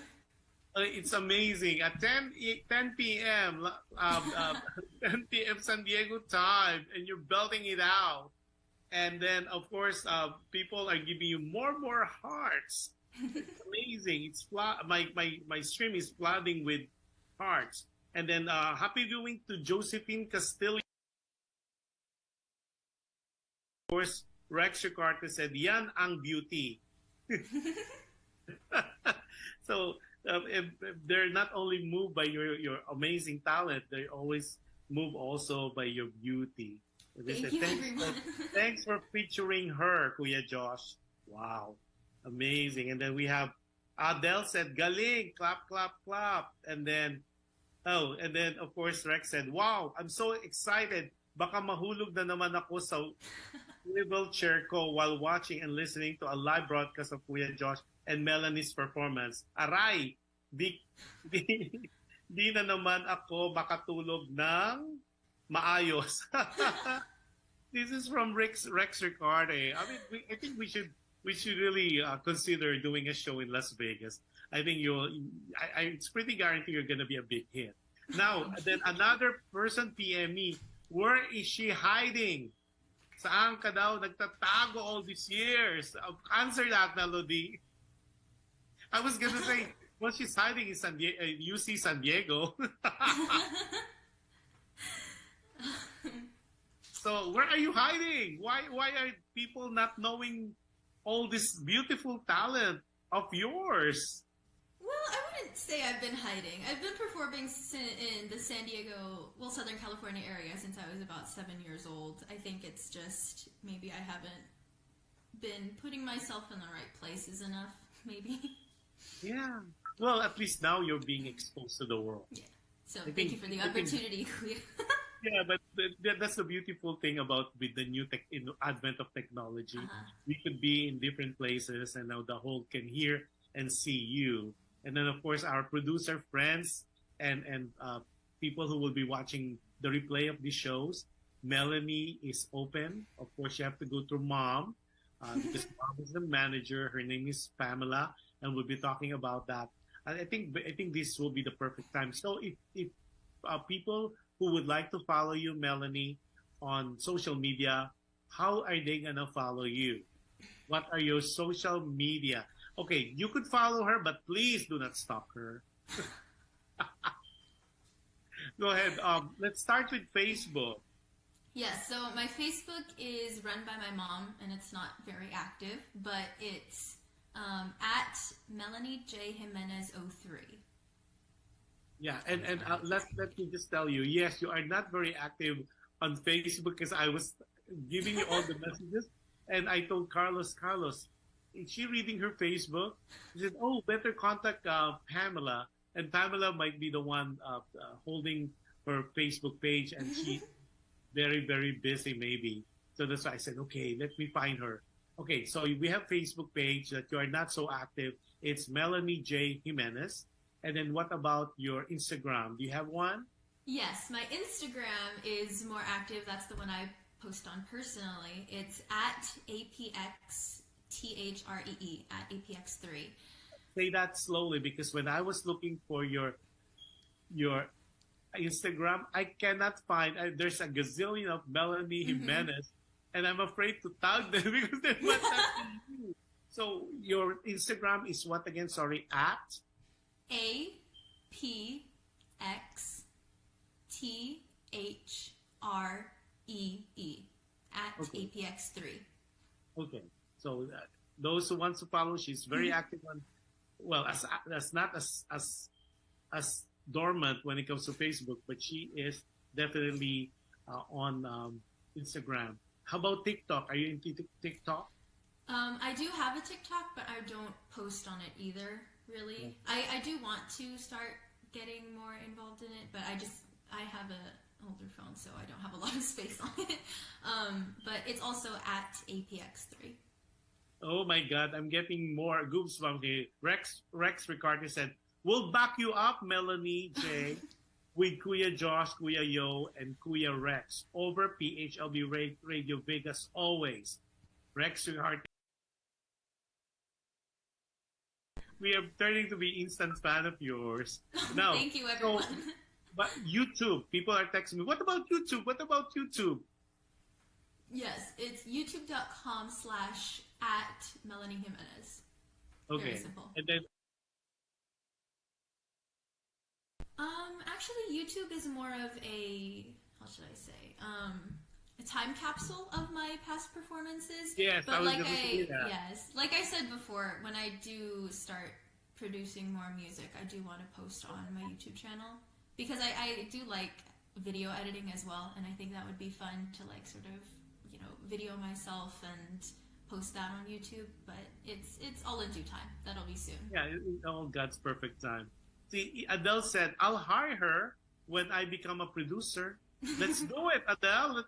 It's amazing. At 10 p.m., 10 p.m. San Diego time, and you're belting it out. And then, of course, people are giving you more hearts. It's amazing. It's my stream is flooding with hearts. And then, happy viewing to Josephine Castillo. Of course, Rex Ricardo said, "Yan ang beauty." So, if they're not only moved by your amazing talent, they always moved also by your beauty. Thank you, everyone. Thanks for featuring her, Kuya Josh. Wow, amazing. And then we have Adele said, "Galing, clap, clap, clap." And then, of course, Rex said, "Wow, I'm so excited. Baka mahulog na naman ako sa swivel chair ko while watching and listening to a live broadcast of Kuya Josh and Melanie's performance. Aray, di na naman ako makatulog ng maayos." This is from Rex Ricardo. I mean, I think we should really consider doing a show in Las Vegas. I think it's pretty guaranteed you're going to be a big hit. Now, then another person PM me, where is she hiding? Saan ka daw nagtatago all these years? Answer that na, Lodi. I was going to say, well, she's hiding in UC San Diego. So where are you hiding? Why are people not knowing all this beautiful talent of yours? Well, I wouldn't say I've been hiding. I've been performing in the San Diego, Southern California area since I was about 7 years old. I think it's just maybe I haven't been putting myself in the right places enough, maybe. Yeah. Well, at least now you're being exposed to the world. Yeah. So thank you for the opportunity. Yeah, but that's the beautiful thing about with the new advent of technology. We could be in different places, and now the whole can hear and see you. And then, of course, our producer friends and people who will be watching the replay of these shows. Melanie is open. Of course, you have to go through Mom because Mom is the manager. Her name is Pamela, and we'll be talking about that. I think this will be the perfect time. So if people who would like to follow you, Melanie, on social media, how are they gonna follow you? What are your social media? Okay, you could follow her, but please do not stalk her. Go ahead. Let's start with Facebook. Yes, so my Facebook is run by my mom, and it's not very active, but it's at Melanie J. Jimenez 03. Yeah, and let me just tell you, yes, you are not very active on Facebook because I was giving you all the messages, and I told Carlos, is she reading her Facebook? He said, "Oh, better contact Pamela," and Pamela might be the one holding her Facebook page, and she's very, very busy maybe. So that's why I said, okay, let me find her. Okay, so we have Facebook page that you are not so active. It's Melanie J. Jimenez. And then what about your Instagram? Do you have one? Yes, my Instagram is more active. That's the one I post on personally. It's at APXTHREE, at APX3. Say that slowly, because when I was looking for your Instagram, I cannot find, there's a gazillion of Melanie Jimenez, and I'm afraid to tag them because they're not tagging you. So your Instagram is what again? Sorry, at? APXTHREE, at APX3. Okay, so those who want to follow, she's very active on, well, as not as dormant when it comes to Facebook, but she is definitely on Instagram. How about TikTok? Are you into TikTok? I do have a TikTok, but I don't post on it either, really. Yeah. I do want to start getting more involved in it, but I have an older phone, so I don't have a lot of space on it. But it's also at APX3. Oh my God, I'm getting more goosebumps here. Rex Ricardo said, "We'll back you up, Melanie J, with Kuya Josh, Kuya Yo, and Kuya Rex over PHLV Radio Vegas always." Rex Ricardo we are turning to be instant fan of yours. Now, Thank you, everyone. So, but YouTube, people are texting me, what about YouTube? What about YouTube? Yes, it's youtube.com/@Melanie Jimenez. Okay. Very simple. And then, Actually, YouTube is more of a, how should I say, a time capsule of my past performances. yes, But I was like going to say that. yes, like I said before, when I do start producing more music, I do want to post on my YouTube channel because I do like video editing as well, and I think that would be fun to like sort of, you know, video myself and post that on YouTube. But it's all in due time. That'll be soon. Yeah, in all God's perfect time. See, Adele said, I'll hire her when I become a producer. Let's do it, Adele.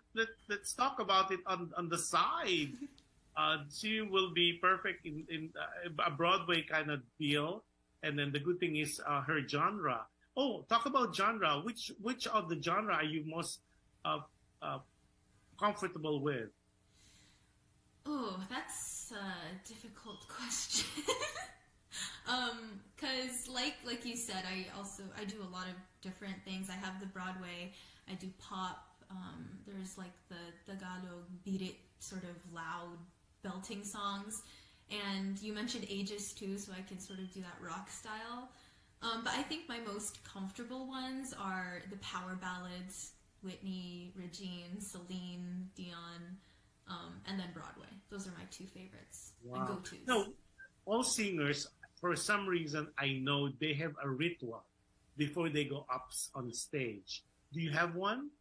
Let's talk about it on the side. She will be perfect in a Broadway kind of deal. And then the good thing is her genre. Oh, talk about genre. Which of the genre are you most comfortable with? Oh, that's a difficult question. Cause like you said, I do a lot of different things. I have the Broadway, I do pop, there's like the Tagalog beat it sort of loud belting songs. And you mentioned ages too, so I can sort of do that rock style. But I think my most comfortable ones are the power ballads, Whitney, Regine, Celine, Dion, and then Broadway. Those are my two favorites and go-tos. No, all singers, for some reason, I know they have a ritual before they go up on stage. Do you have one?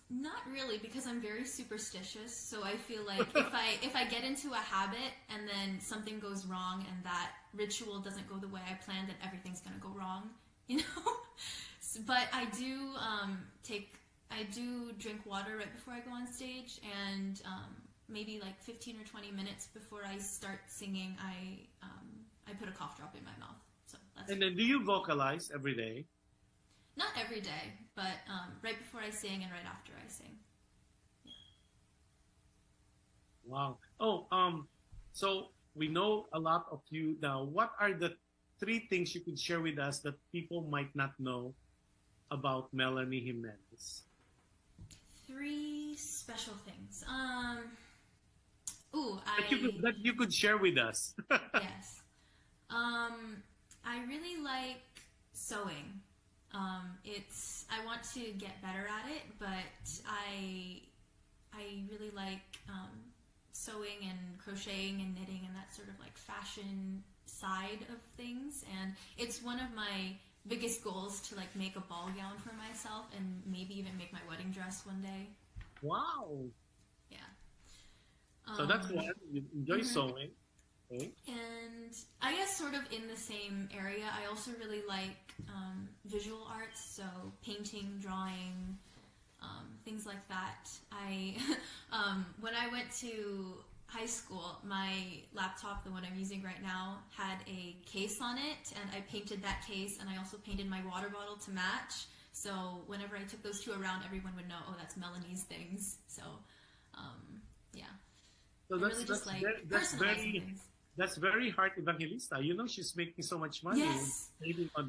Not really, because I'm very superstitious. So I feel like if I get into a habit and then something goes wrong and that ritual doesn't go the way I planned, then everything's gonna go wrong, you know. But I do drink water right before I go on stage, and maybe like 15 or 20 minutes before I start singing, I put a cough drop in my mouth. So that's And then do you vocalize every day? not every day, but right before I sing and right after I sing. Yeah. Wow. Oh, so we know a lot of you now. What are the 3 things you could share with us that people might not know about Melanie Jimenez? 3 special things. That you could share with us. Yes. I really like sewing. I want to get better at it, but I really like sewing and crocheting and knitting and that sort of like fashion side of things. And it's one of my biggest goals to like make a ball gown for myself and maybe even make my wedding dress one day. Wow. Yeah. So that's one. You enjoy sewing. Okay. And I guess sort of in the same area, I also really like visual arts, so painting, drawing, things like that. When I went to high school, my laptop, the one I'm using right now, had a case on it, and I painted that case, and I also painted my water bottle to match. So whenever I took those 2 around, everyone would know, oh, that's Melanie's things. So, yeah. So that's very Heart Evangelista. You know, she's making so much money. Yes. Maybe on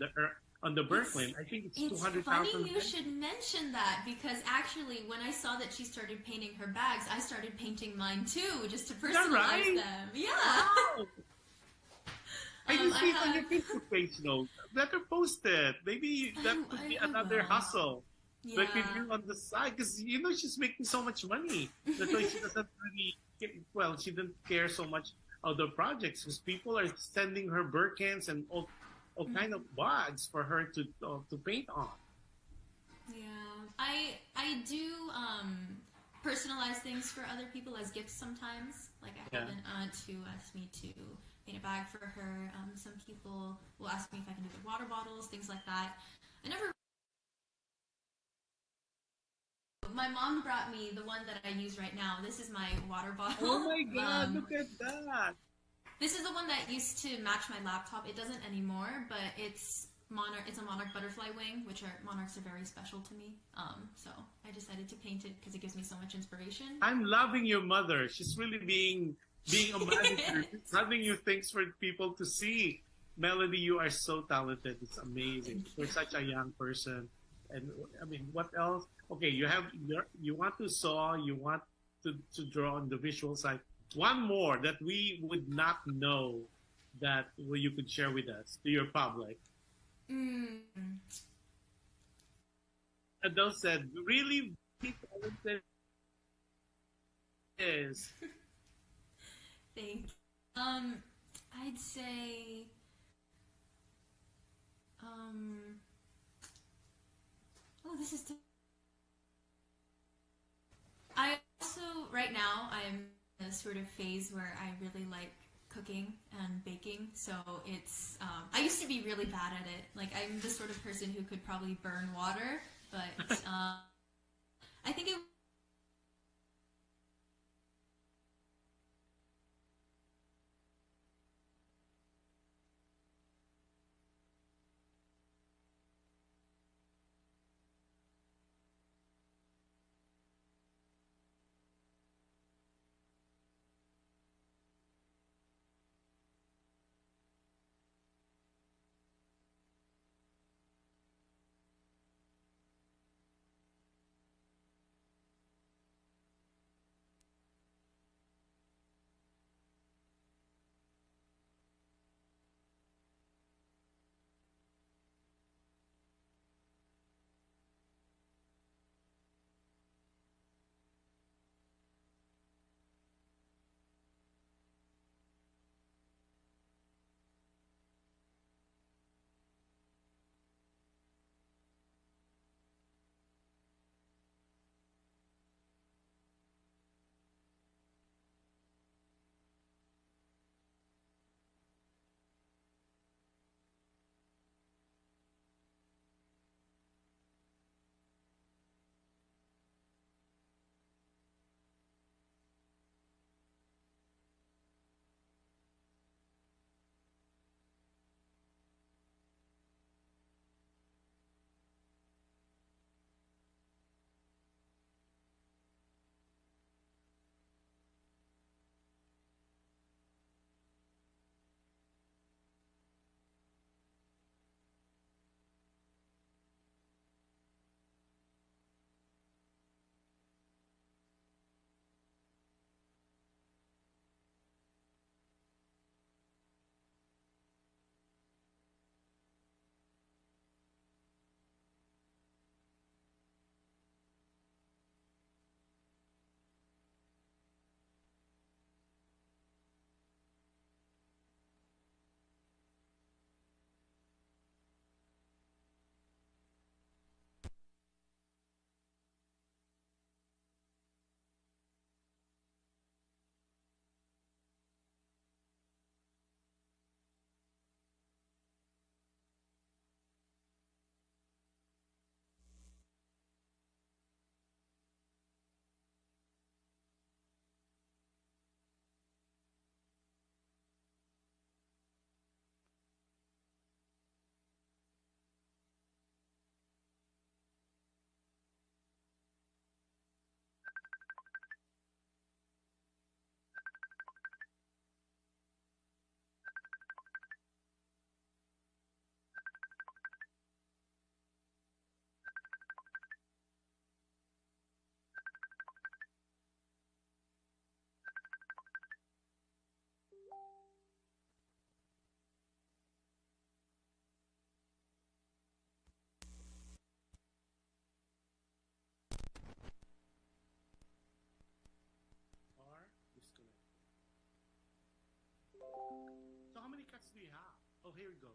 the Berkeley. I think it's 200,000. It's funny you should mention that, because actually when I saw that she started painting her bags, I started painting mine too, just to personalize them. Yeah. Wow. I didn't see it on your Facebook page though. Better post it. Maybe that could be another hustle. Yeah. Like you do on the side, because you know she's making so much money. That's why she doesn't really. She didn't care so much other projects, because people are sending her Birkins and all kind of bags for her to paint on. Yeah, I do personalize things for other people as gifts sometimes. Like I have an aunt who asked me to paint a bag for her. Some people will ask me if I can do the water bottles, things like that. My mom brought me the one that I use right now. This is my water bottle. Oh my God, look at that. This is the one that used to match my laptop. It doesn't anymore, but it's a monarch butterfly wing, monarchs are very special to me. So I decided to paint it because it gives me so much inspiration. I'm loving your mother. She's really being being a manager, having you things for people to see. Melanie, you are so talented. It's amazing. You're such a young person. And I mean, what else? Okay, you want to saw, you want to draw on the visual side. One more that we would not know that you could share with us to your public. Mm. Adele said, really talented is. Thank you. I'd say, oh, this is. I also, right now, I'm in a sort of phase where I really like cooking and baking. So it's, I used to be really bad at it. Like, I'm the sort of person who could probably burn water, but I think it. Or disconnect. So how many cuts do you have? Oh, here we go.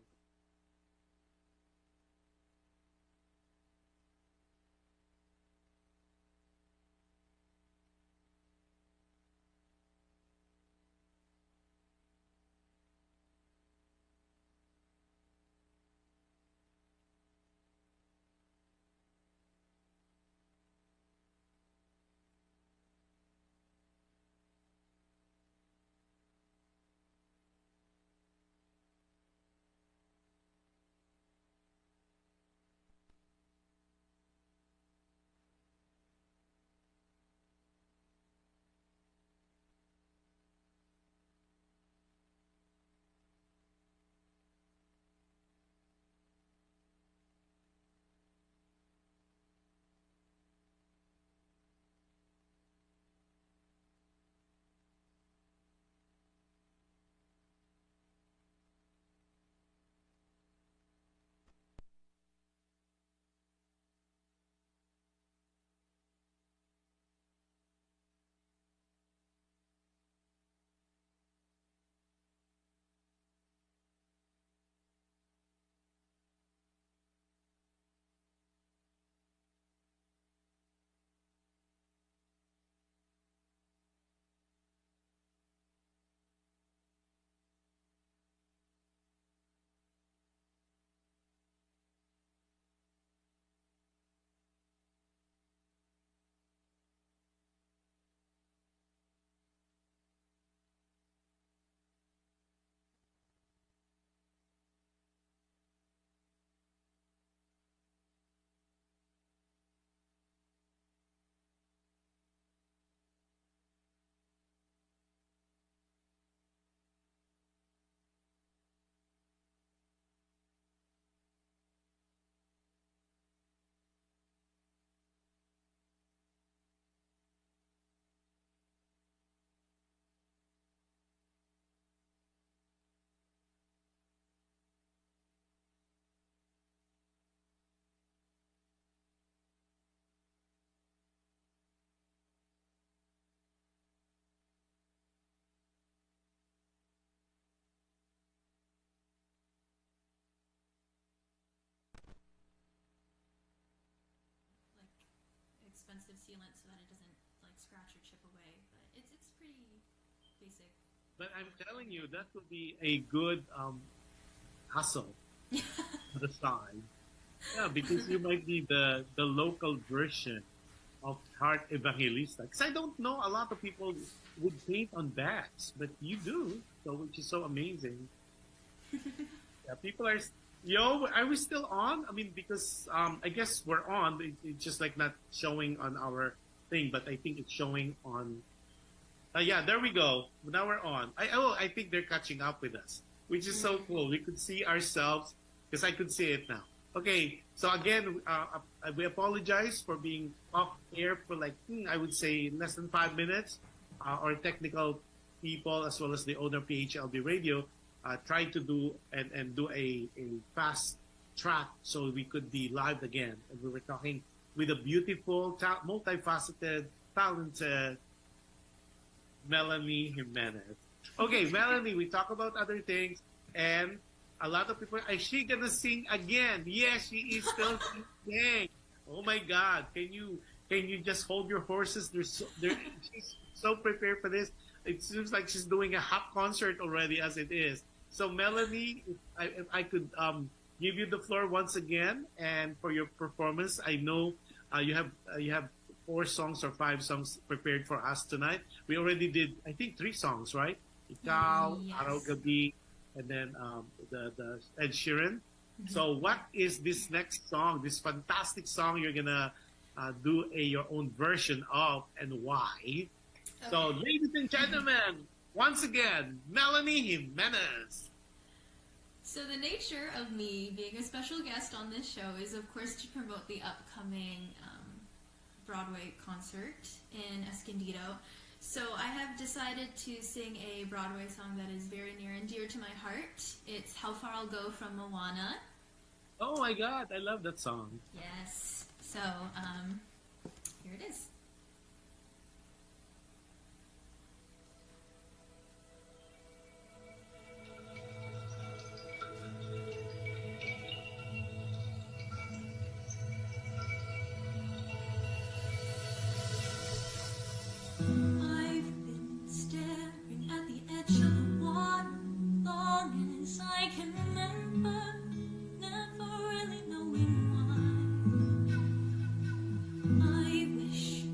adhesive sealant so that it doesn't like scratch or chip away. But it's pretty basic. But I'm telling you, that would be a good hustle on the side. Yeah, because you might be the local version of Heart Evangelista. Because I don't know a lot of people would paint on bags, but you do, so which is so amazing. Yeah, people are. Yo, are we still on? I mean, because I guess we're on. It's just like not showing on our thing, but I think it's showing on. Yeah, there we go. Now we're on. I think they're catching up with us, which is so cool. We could see ourselves because I could see it now. Okay, so again, we apologize for being off air for like I would say less than 5 minutes. Our technical people as well as the owner of PHLV Radio tried to do and do a fast track so we could be live again. And we were talking with a beautiful, multifaceted, talented Melanie Jimenez. Okay, Melanie, we talk about other things, and a lot of people, is she gonna sing again? Yes, she is still singing. Oh my God, can you just hold your horses? She's so prepared for this. It seems like she's doing a half concert already as it is. So Melanie, if I could give you the floor once again, and for your performance, I know you have 4 songs or 5 songs prepared for us tonight. We already did, I think, 3 songs, right? Ikaw, Yes. Araw Gabi, and then the Ed Sheeran. So what is this next song, this fantastic song you're gonna do your own version of, and why? So ladies and gentlemen, once again, Melanie Jimenez. So the nature of me being a special guest on this show is, of course, to promote the upcoming Broadway concert in Escondido. So I have decided to sing a Broadway song that is very near and dear to my heart. It's How Far I'll Go from Moana. Oh my God, I love that song. Yes. So here it is. I've been staring at the edge of the water long as I can remember, never really knowing why. I wish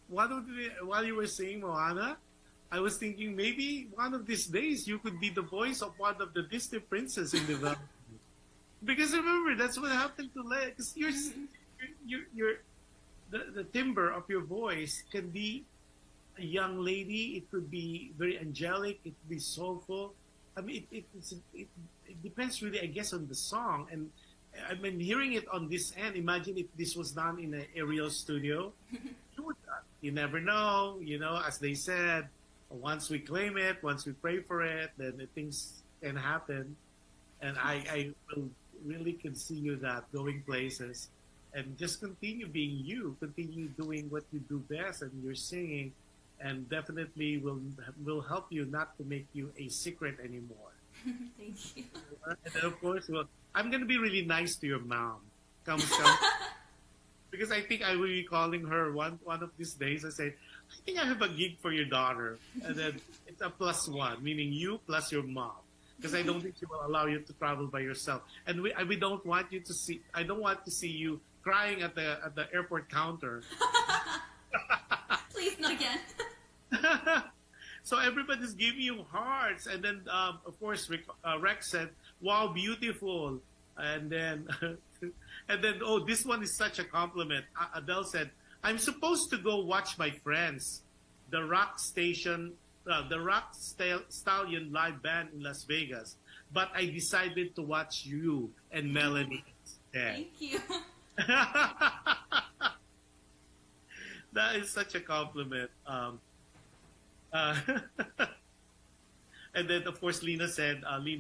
while you were saying Moana, I was thinking maybe one of these days you could be the voice of one of the Disney princess in development. Because remember, that's what happened to Leia. Because the timbre of your voice can be a young lady. It could be very angelic. It could be soulful. I mean, it depends really, I guess, on the song. And I mean, hearing it on this end, imagine if this was done in an aerial studio. You never know, as they said, once we claim it, once we pray for it, then the things can happen. And I will really can see you that going places and just continue being you, continue doing what you do best, and you're singing, and definitely will help you not to make you a secret anymore. Thank you. And then of course, I'm going to be really nice to your mom. Come. Because I think I will be calling her one of these days. I say, I think I have a gig for your daughter. And then it's a +1, meaning you plus your mom. Because I don't think she will allow you to travel by yourself. And we don't want you to see, I don't want to see you crying at the airport counter. Please, not again. So everybody's giving you hearts. And then, of course, Rex said, wow, beautiful. And then, oh, this one is such a compliment. Adele said, I'm supposed to go watch my friends, the Rock Stallion live band in Las Vegas, but I decided to watch you and Melanie instead. Thank you. That is such a compliment. And then, of course, Lena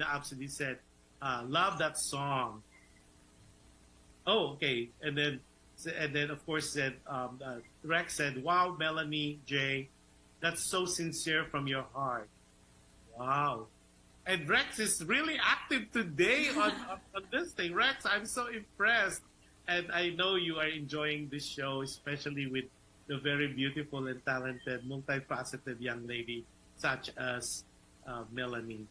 absolutely said, love that song. Oh, okay. And then of course, said Rex said, wow, Melanie J, that's so sincere from your heart. Wow. And Rex is really active today on this thing. Rex, I'm so impressed. And I know you are enjoying this show, especially with the very beautiful and talented, multifaceted young lady such as Melanie.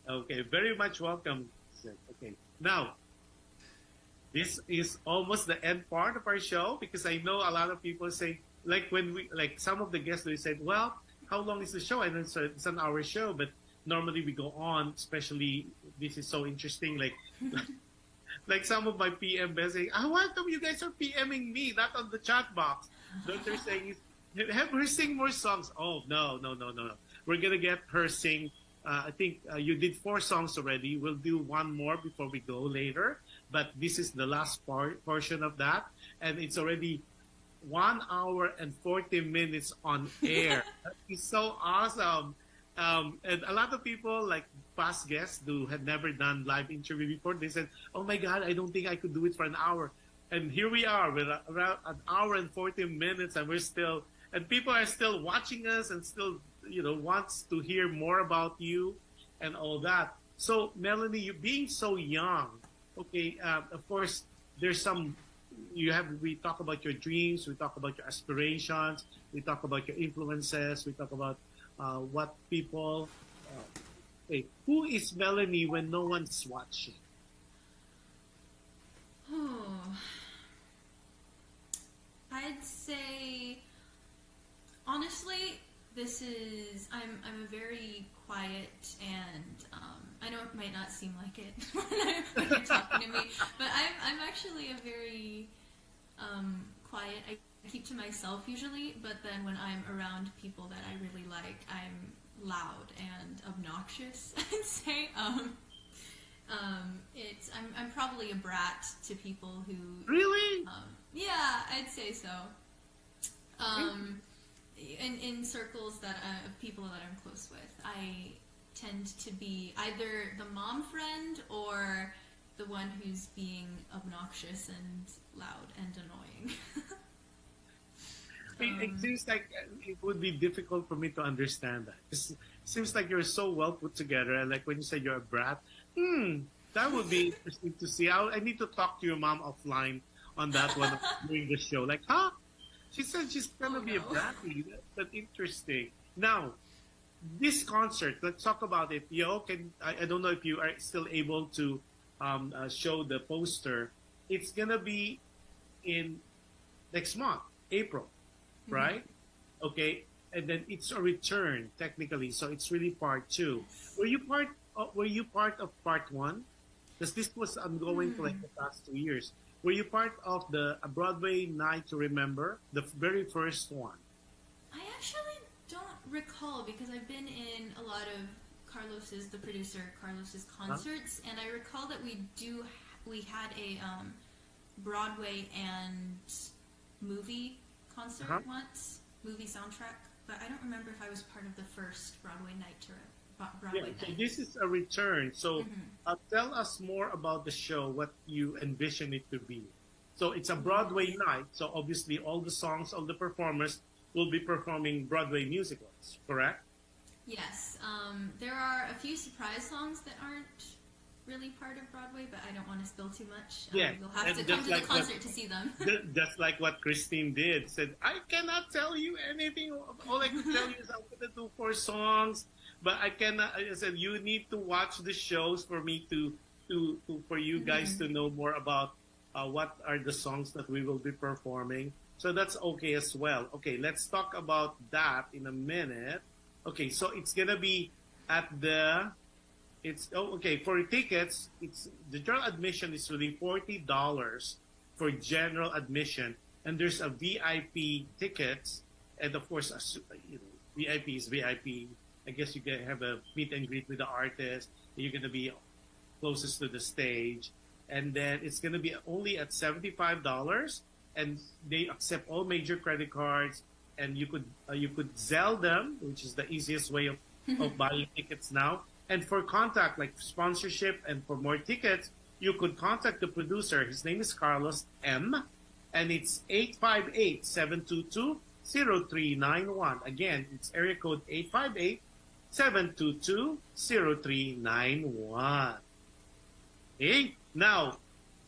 Okay, very much welcome. Okay, now, this is almost the end part of our show, because I know a lot of people say, like some of the guests, they said, well, how long is the show? And it's an hour show, but normally we go on, especially this is so interesting, like some of my PM saying, why come you guys are PMing me, not on the chat box? What they're saying is, have her sing more songs. Oh, no. We're going to get her sing. I think you did 4 songs already. We'll do one more before we go later. But this is the last portion of that. And it's already 1 hour and 40 minutes on air. That is so awesome. And a lot of people, like past guests who had never done live interview before, they said, oh my God, I don't think I could do it for an hour. And here we are with around 1 hour and 40 minutes, and people are still watching us and still, wants to hear more about you and all that. So, Melanie, you being so young, okay, of course, there's we talk about your dreams, we talk about your aspirations, we talk about your influences, we talk about what people, okay, who is Melanie when no one's watching? Oh, I'd say, honestly, I'm a very quiet, and I know it might not seem like it when you're talking to me, but I'm actually a very quiet. I keep to myself usually, but then when I'm around people that I really like, I'm loud and obnoxious, I'd say. I'm probably a brat to people who... Really? Yeah, I'd say so. In circles of people that I'm close with, I tend to be either the mom friend or the one who's being obnoxious and loud and annoying. It seems like it would be difficult for me to understand that. It seems like you're so well put together, and like when you said you're a brat, that would be interesting to see. I need to talk to your mom offline on that one during the show. Like, huh? She said she's gonna be a bratty. That's interesting. Now, this concert, let's talk about it. I don't know if you are still able to show the poster. It's gonna be in next month, April. right? Okay, and then it's a return technically, so it's really part two. Were you part of part one? Because this was ongoing for like the past 2 years. Were you part of the a Broadway Night to Remember, the very first one? I actually don't recall because I've been in a lot of the producer, Carlos's concerts, and I recall that we had a Broadway and movie concert once, movie soundtrack, but I don't remember if I was part of the first Broadway night Broadway night. So this is a return. So tell us more about the show, what you envision it to be. So it's a Broadway night, so obviously all the songs, all the performers will be performing Broadway musicals, correct? Yes. There are a few surprise songs that aren't really part of Broadway, but I don't want to spill too much. Yeah, you'll have to come to the concert to see them. Just like what Christine did. Said, I cannot tell you anything. All I could tell you is I'm going to do 4 songs, but I cannot. I said, you need to watch the shows for me for you guys to know more about what are the songs that we will be performing. So that's okay as well. Okay, let's talk about that in a minute. Okay, so it's going to be at the... for tickets, the general admission is really $40 for general admission, and there's a VIP tickets, and of course, VIP is VIP. I guess you can have a meet and greet with the artist. You're going to be closest to the stage, and then it's going to be only at $75, and they accept all major credit cards, and you could Zelle them, which is the easiest way of buying tickets now. And for contact, like sponsorship and for more tickets, you could contact the producer. His name is Carlos M. And it's 858-722-0391. Again, it's area code 858-722-0391. Okay? Now,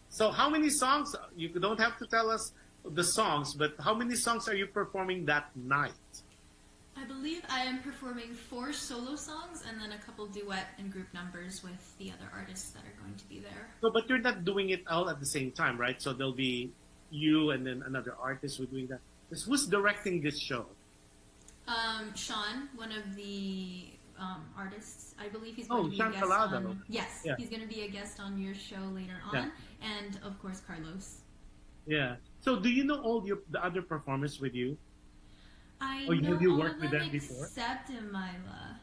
so how many songs? You don't have to tell us the songs, but how many songs are you performing that night? I believe I am performing 4 solo songs and then a couple duet and group numbers with the other artists that are going to be there. So, but you're not doing it all at the same time, right? So there'll be you and then another artist who's doing that. Who's directing this show? Sean, one of the artists. I believe he's going to be a guest Calado. on... Yes, he's going to be a guest on your show later on. Yeah. And, of course, Carlos. Yeah. So do you know all the other performers with you? I or know have you all worked of with them them before? except Amila.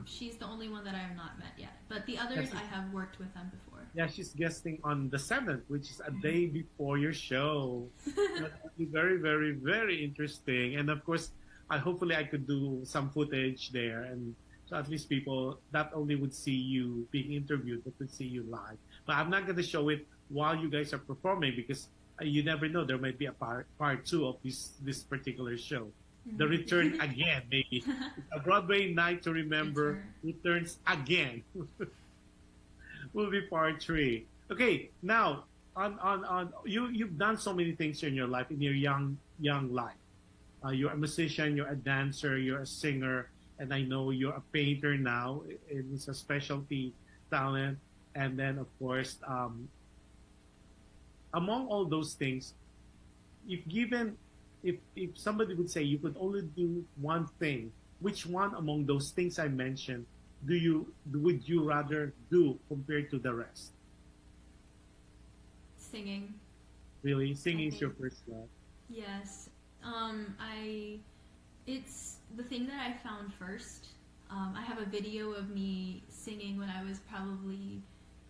She's the only one that I have not met yet. But the others, I have worked with them before. Yeah, she's guesting on the 7th, which is a day before your show. That will be very, very, very interesting. And of course, hopefully I could do some footage there. And so at least people not only would see you being interviewed, but would see you live. But I'm not going to show it while you guys are performing because you never know. There might be a part 2 of this particular show. The return again, maybe. A Broadway Night to Remember returns again. Will be part 3. Okay, now on you've done so many things in your life, in your young life. You're a musician, you're a dancer, you're a singer, and I know you're a painter now. It's a specialty talent, and then of course. Among all those things, if somebody would say you could only do one thing, which one among those things I mentioned would you rather do compared to the rest? Singing. Really? Singing is your first love? Yes. It's the thing that I found first. I have a video of me singing when I was probably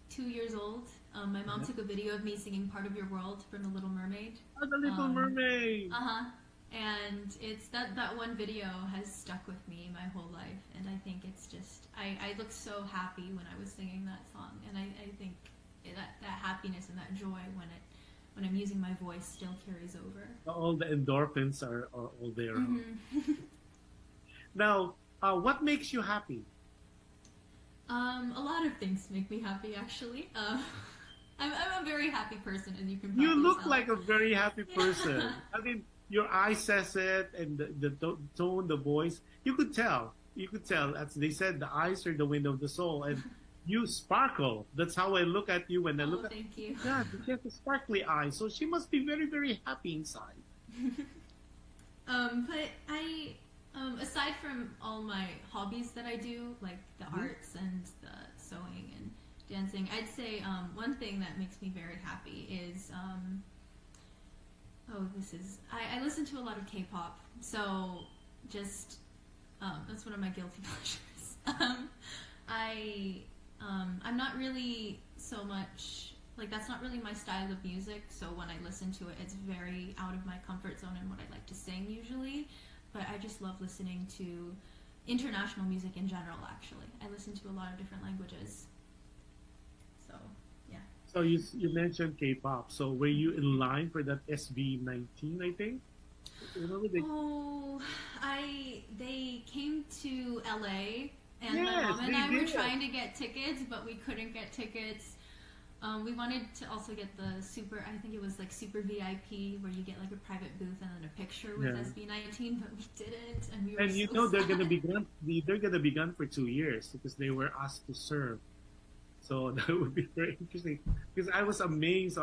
2 years old. My mom took a video of me singing Part of Your World from The Little Mermaid. Oh, The Little Mermaid! And it's that one video has stuck with me my whole life. And I think it's just, I look so happy when I was singing that song. And I think that happiness and that joy when I'm using my voice still carries over. All the endorphins are all there. Now, what makes you happy? A lot of things make me happy, actually. I'm a very happy person, as you can probably You look tell. like a very happy person. I mean, your eye says it, and the tone, the voice. You could tell. As they said, the eyes are the window of the soul, and you sparkle. That's how I look at you when I look at you. Thank you. Yeah, she has a sparkly eye, so she must be very, very happy inside. But I, aside from all my hobbies that I do, like the arts and the sewing and dancing, I'd say one thing that makes me very happy is I listen to a lot of K-pop, so just that's one of my guilty pleasures. I'm not really so much like that's not really my style of music. So when I listen to it, it's very out of my comfort zone and what I like to sing usually. But I just love listening to international music in general. Actually, I listen to a lot of different languages. So yeah. So you mentioned K-pop. So were you in line for that SB19? I think. Remember they... Oh, they came to LA, and Yes, my mom and they I were did. trying to get tickets, but we couldn't get tickets. We wanted to also get the super, I think it was like super VIP, where you get like a private booth and then a picture with Yeah. SB19, but we didn't, and we were And you so know they're sad. gonna be gone. They're gonna be gone for 2 years because they were asked to serve. So that would be very interesting. Because I was amazed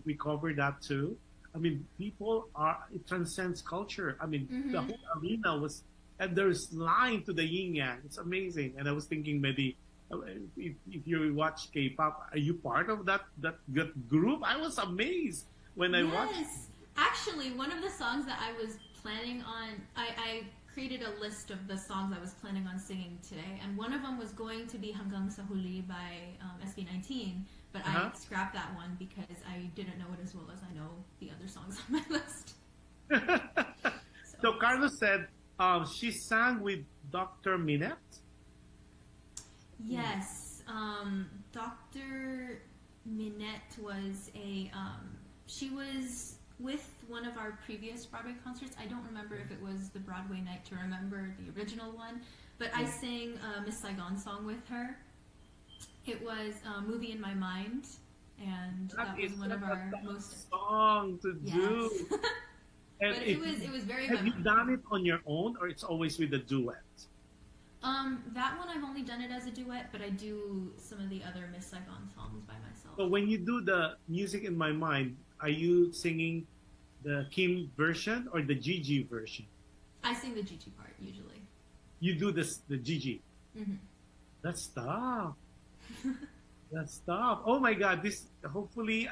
we covered that too. I mean, it transcends culture. I mean, the whole arena was, and there's line to the yin yang. It's amazing. And I was thinking maybe if you watch K-pop, are you part of that group? I was amazed when I watched. Yes, actually, one of the songs that I was planning on, I created a list of the songs I was planning on singing today, and one of them was going to be Hanggang sa Huli by SB19, but I scrapped that one because I didn't know it as well as I know the other songs on my list. So Carlos said she sang with Dr. Minette. Yes, Dr. Minette was she was with one of our previous Broadway concerts. I don't remember if it was the Broadway Night to Remember, the original one, but I sang a Miss Saigon song with her. It was Movie in My Mind, and that was one of our most song to do. But it was very Have you memorable. done it on your own, or it's always with a duet? That one I've only done it as a duet, but I do some of the other Miss Saigon songs by myself. So when you do the Music in My Mind, are you singing the Kim version or the Gigi version? I sing the Gigi part usually. You do the Gigi. Mm-hmm. That's tough. That's tough. Oh my God! Hopefully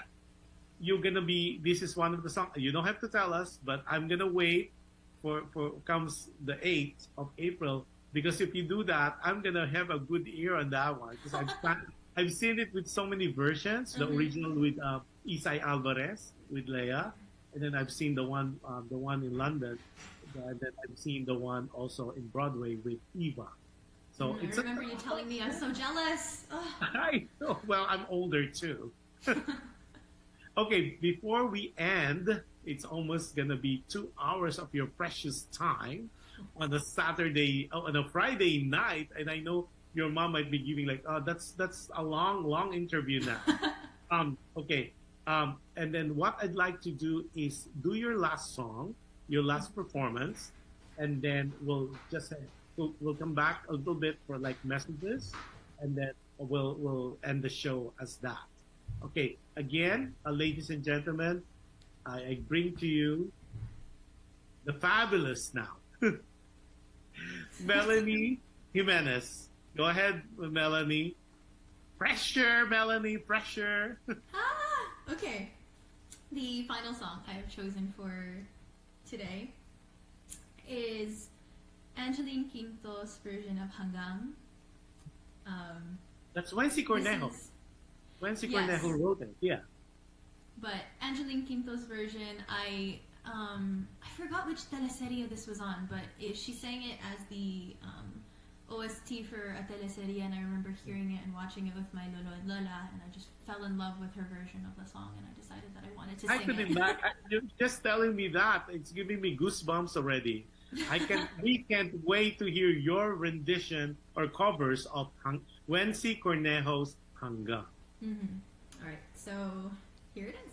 this is one of the songs. You don't have to tell us, but I'm gonna wait for comes the 8th of April, because if you do that, I'm gonna have a good ear on that one, because I've seen it with so many versions. The original with Isai Alvarez with Leia, and then I've seen the one in London, and then I've seen the one also in Broadway with Eva. So I remember you telling me. I'm so jealous. Oh. I know. Well, I'm older too. Okay, before we end, it's almost gonna be 2 hours of your precious time on a Friday night, and I know your mom might be giving like, oh, that's a long interview now. Okay. And then what I'd like to do is do your last song, your last performance, and then we'll come back a little bit for like messages, and then we'll end the show as that. Okay, again, ladies and gentlemen, I bring to you the fabulous now, Melanie Jimenez. Go ahead, Melanie. Pressure, Melanie, pressure. Okay. The final song I have chosen for today is Angeline Quinto's version of Hanggang. That's Wency Cornejo. Wency Cornejo wrote it, yeah. But Angeline Quinto's version, I forgot which teleserie this was on, but she sang it as the OST for a teleserie, and I remember hearing it and watching it with my lolo and lola, and I just fell in love with her version of the song, and I decided that I wanted to sing it. You're just telling me that, it's giving me goosebumps already. We can't wait to hear your rendition or covers of Wency Cornejo's Hanggang. All right, so here it is.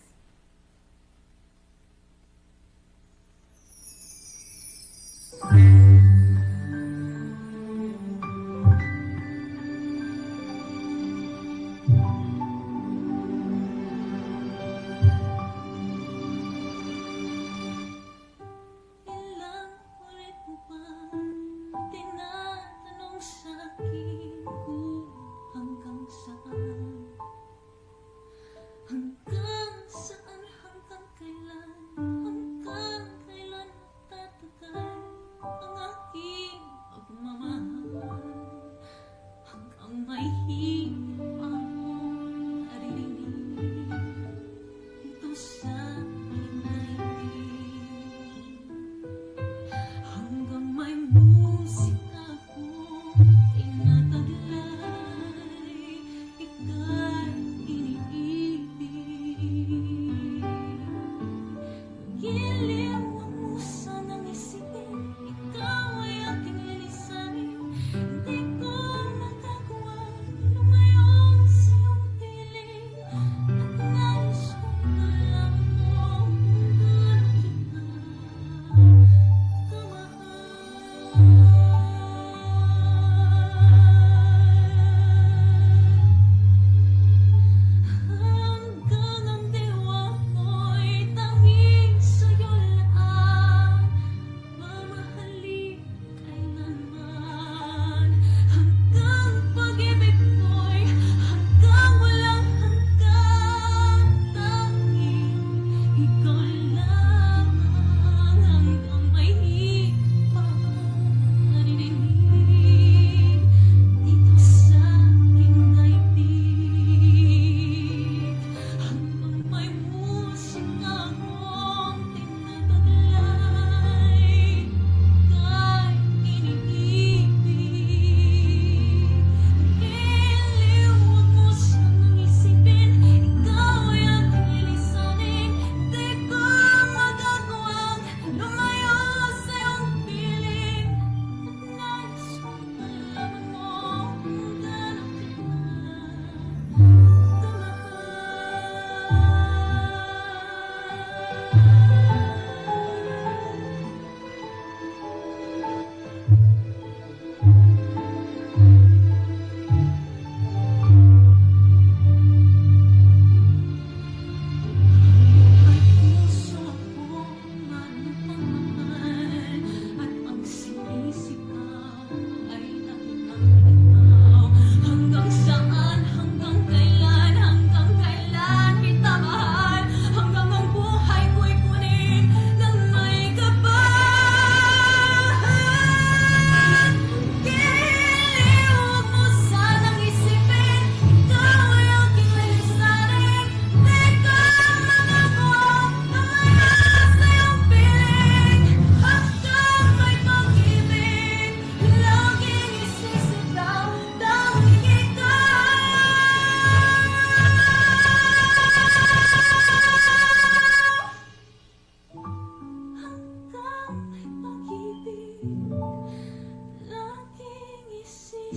Oh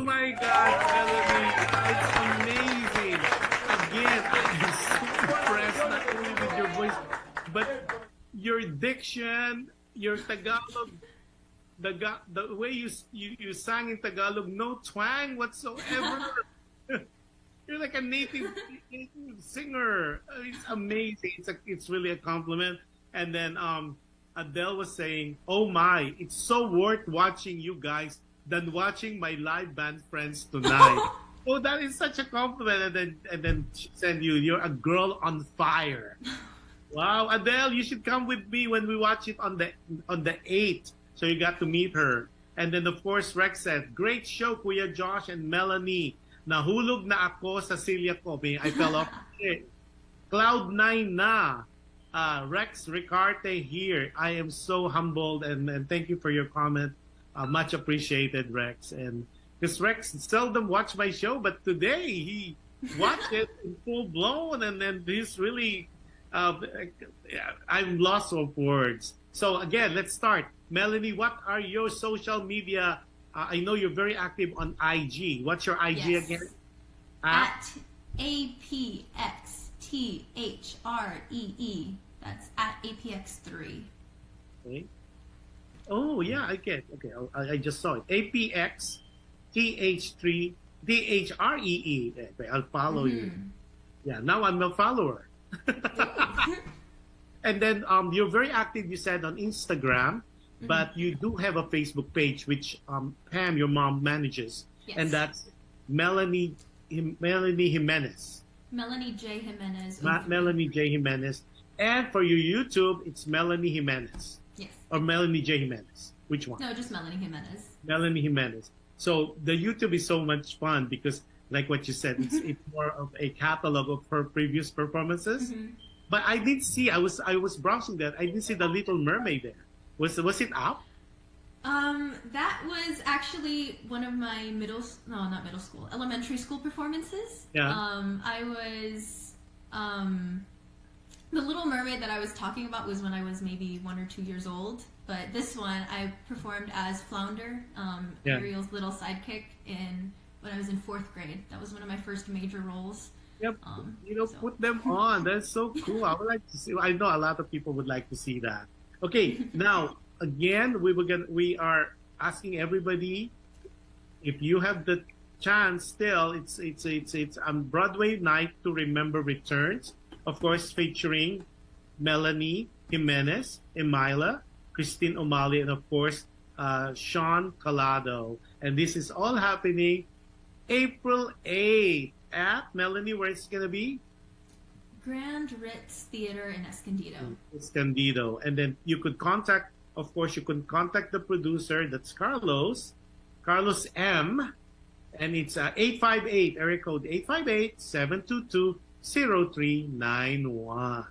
my God, Melanie, it's amazing. Again, I'm so impressed not only with your voice, but your diction, your Tagalog, the way you sang in Tagalog, no twang whatsoever. You're like a native singer. It's amazing. It's really a compliment. And then Adele was saying, "Oh my, it's so worth watching you guys than watching my live band friends tonight." Oh, that is such a compliment. And then she said, "You're a girl on fire." Wow, Adele, you should come with me when we watch it on the 8th. So you got to meet her. And then of course Rex said, "Great show, Kuya Josh and Melanie. Nahulog na ako sa silya ko." I fell off. Cloud 9 na. Rex Ricarte here. I am so humbled and thank you for your comment. Much appreciated, Rex. And because Rex seldom watch my show, but today he watched it in full blown, and then he's really, I'm lost of words. So again, let's start. Melanie, what are your social media? I know you're very active on IG. What's your IG Yes. again? At APXTHREE. That's at APX3. Okay. Oh yeah, I get. Okay, I just saw it. APX TH3 DHREE. Okay, I'll follow you. Yeah, now I'm a follower. And then you're very active, you said, on Instagram, but you do have a Facebook page, which Pam, your mom, manages. Yes. And that's Melanie Jimenez. Melanie J. Jimenez. Melanie J. Jimenez. And for your YouTube, it's Melanie Jimenez. Yes. Or Melanie J. Jimenez. Which one? No, just Melanie Jimenez. Melanie Jimenez. So the YouTube is so much fun because, like what you said, it's more of a catalog of her previous performances. But I did see, I was browsing that, I did see the Little Mermaid there. Was it up? That was actually one of my elementary school performances. Yeah. I was, the Little Mermaid that I was talking about was when I was maybe 1 or 2 years old. But this one, I performed as Flounder, Ariel's little sidekick, when I was in 4th grade. That was one of my first major roles. Yep. Put them on. That's so cool. I would like to see. I know a lot of people would like to see that. Okay, now again, we are asking everybody if you have the chance. Still, it's Broadway Night to Remember returns. Of course, featuring Melanie Jimenez, Emila, Christine O'Malley, and of course, Sean Collado. And this is all happening April 8th at Melanie, where it's going to be? Grand Ritz Theater in Escondido. Escondido. And then you could contact the producer, that's Carlos M. And it's 858, area code 858-722-0391.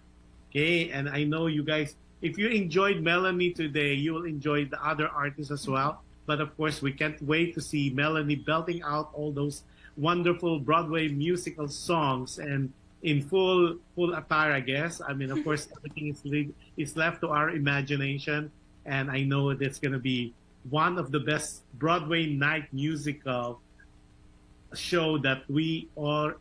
Okay, and I know you guys, if you enjoyed Melanie today, you will enjoy the other artists as well. But of course, we can't wait to see Melanie belting out all those wonderful Broadway musical songs and in full attire, I guess. I mean, of course, everything is left to our imagination. And I know that's going to be one of the best Broadway night musical show that we all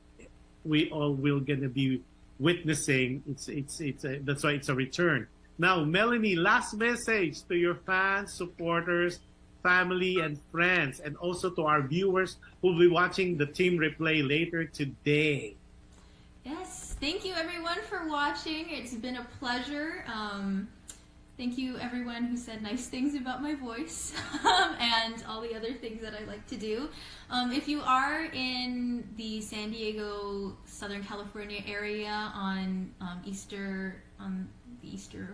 will going to be witnessing. That's why it's a return. Now, Melanie, last message to your fans, supporters, family, and friends, and also to our viewers who will be watching the team replay later today. Yes, thank you everyone for watching. It's been a pleasure. Thank you everyone who said nice things about my voice and all the other things that I like to do. If you are in the San Diego, Southern California area on the Easter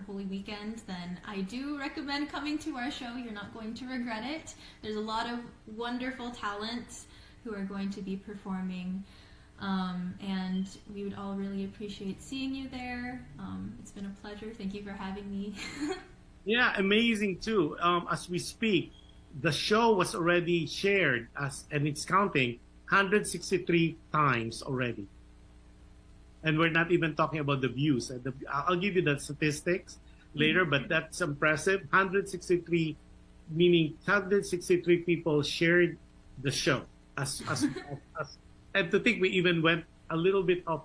Holy Weekend, then I do recommend coming to our show. You're not going to regret it. There's a lot of wonderful talents who are going to be performing. And we would all really appreciate seeing you there. It's been a pleasure. Thank you for having me. Yeah, amazing too. As we speak, the show was already shared and it's counting 163 times already. And we're not even talking about the views. I'll give you the statistics later, but that's impressive. 163, meaning 163 people shared the show. And to think we even went a little bit off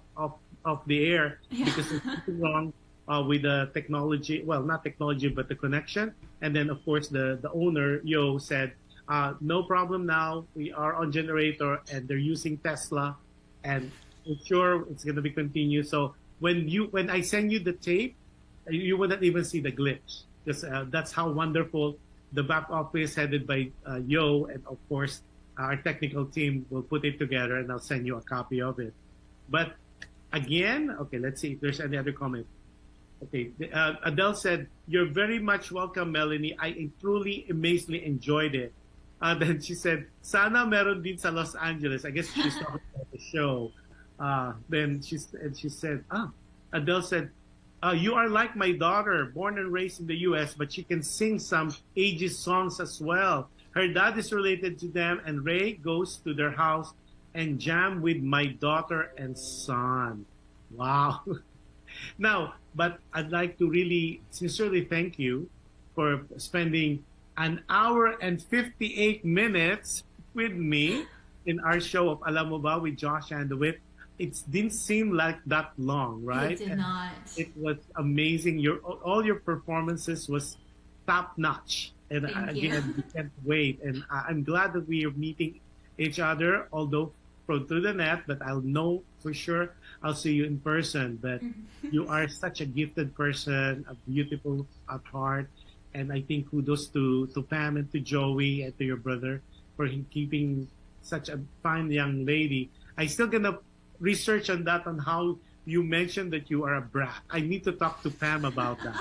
the air because there's something wrong with the technology. Well, not technology, but the connection. And then, of course, the owner, Yo, said, no problem now. We are on generator and they're using Tesla. And I'm sure it's going to be continued. So when I send you the tape, you wouldn't even see the glitch. Because that's how wonderful the back office headed by Yo, and of course, our technical team will put it together and I'll send you a copy of it. But again, okay, let's see if there's any other comment. Okay, Adele said, "You're very much welcome, Melanie. I truly, amazingly enjoyed it." Then she said, "Sana meron din sa Los Angeles." I guess she's talking about the show. Then she said, Adele said, "You are like my daughter, born and raised in the U.S., but she can sing some ages songs as well. Her dad is related to them, and Ray goes to their house and jam with my daughter and son." Wow. Now, but I'd like to really sincerely thank you for spending an hour and 58 minutes with me in our show of Alam Mo Ba with Jush Andowitt. It didn't seem like that long, right? It did not. It was amazing. All your performances was top notch. And again, we can't wait. And I'm glad that we are meeting each other, although through the net, but I'll know for sure I'll see you in person. But you are such a gifted person, a beautiful at heart. And I think kudos to Pam and to Joey and to your brother for keeping such a fine young lady. I still gonna research on that, on how you mentioned that you are a brat. I need to talk to Pam about that.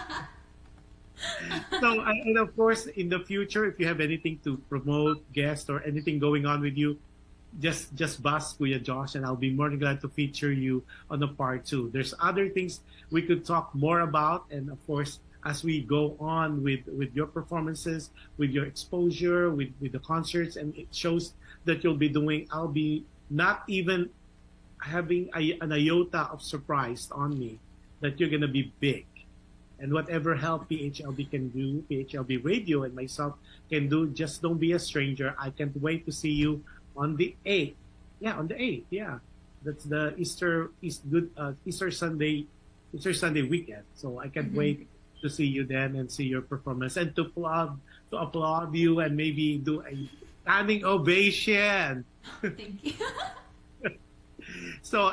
So, and of course, in the future, if you have anything to promote, guest, or anything going on with you, just buzz Kuya Josh, and I'll be more than glad to feature you on the part 2. There's other things we could talk more about, and of course, as we go on with your performances, with your exposure, with the concerts, and it shows that you'll be doing, I'll be not even having an iota of surprise on me that you're going to be big. And whatever help PHLV can do, PHLV Radio and myself can do, just don't be a stranger. I can't wait to see you on the 8th. Yeah, on the 8th. Yeah, that's the Easter Sunday weekend. So I can't wait to see you then and see your performance and to applaud you and maybe do a standing ovation. Thank you. So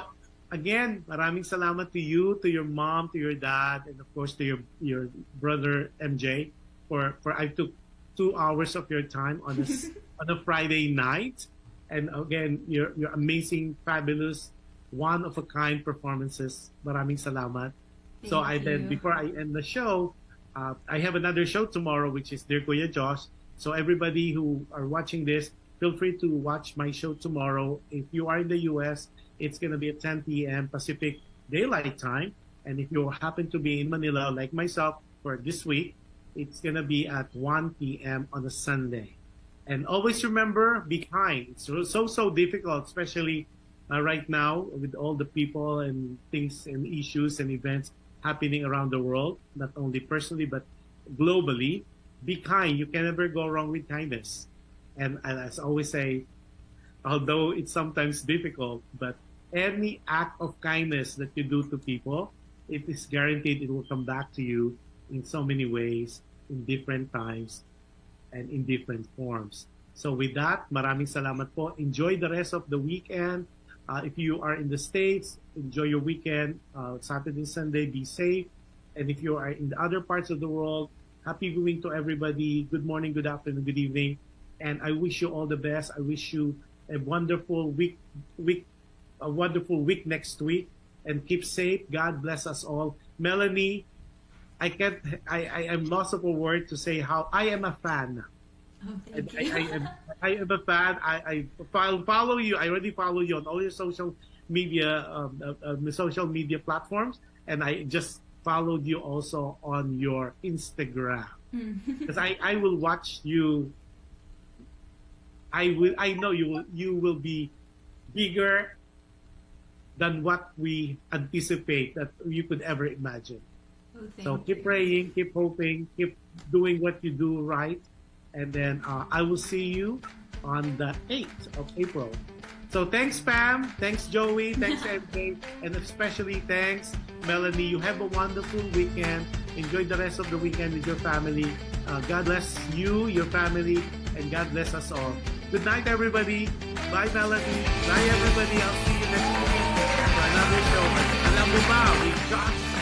again, maraming salamat to you, to your mom, to your dad, and of course to your brother MJ for I took 2 hours of your time on a Friday night. And again, your amazing, fabulous, one of a kind performances. Maraming salamat. Thank you. Before I end the show, I have another show tomorrow, which is Dear Kuya Josh. So everybody who are watching this, feel free to watch my show tomorrow. If you are in the US, it's going to be at 10 p.m. Pacific Daylight Time. And if you happen to be in Manila, like myself, for this week, it's going to be at 1 p.m. on a Sunday. And always remember, be kind. It's so difficult, especially right now with all the people and things and issues and events happening around the world, not only personally, but globally. Be kind. You can never go wrong with kindness. And as I always say, although it's sometimes difficult, but any act of kindness that you do to people, it is guaranteed it will come back to you in so many ways, in different times, and in different forms. So with that, maraming salamat po. Enjoy the rest of the weekend. If you are in the States, enjoy your weekend. Saturday, Sunday, be safe. And if you are in the other parts of the world, happy viewing to everybody. Good morning, good afternoon, good evening. And I wish you all the best. I wish you a wonderful week next week. And keep safe. God bless us all. Melanie, I am lost of a word to say how I am a fan. Oh, thank you. I am a fan. I follow you. I already follow you on all your social media platforms, and I just followed you also on your Instagram. Because I will watch you. I know you will be bigger than what we anticipate that you could ever imagine. Oh, So thank keep you. praying, keep hoping, keep doing what you do right. And then I will see you on the 8th of April. So thanks, Pam. Thanks, Joey. Thanks, MJ. And especially thanks, Melanie. You have a wonderful weekend. Enjoy the rest of the weekend with your family. God bless you, your family, and God bless us all. Good night, everybody. Bye, Melanie. Bye, everybody. I'll see you next week for another show. Alam mo ba, with Jush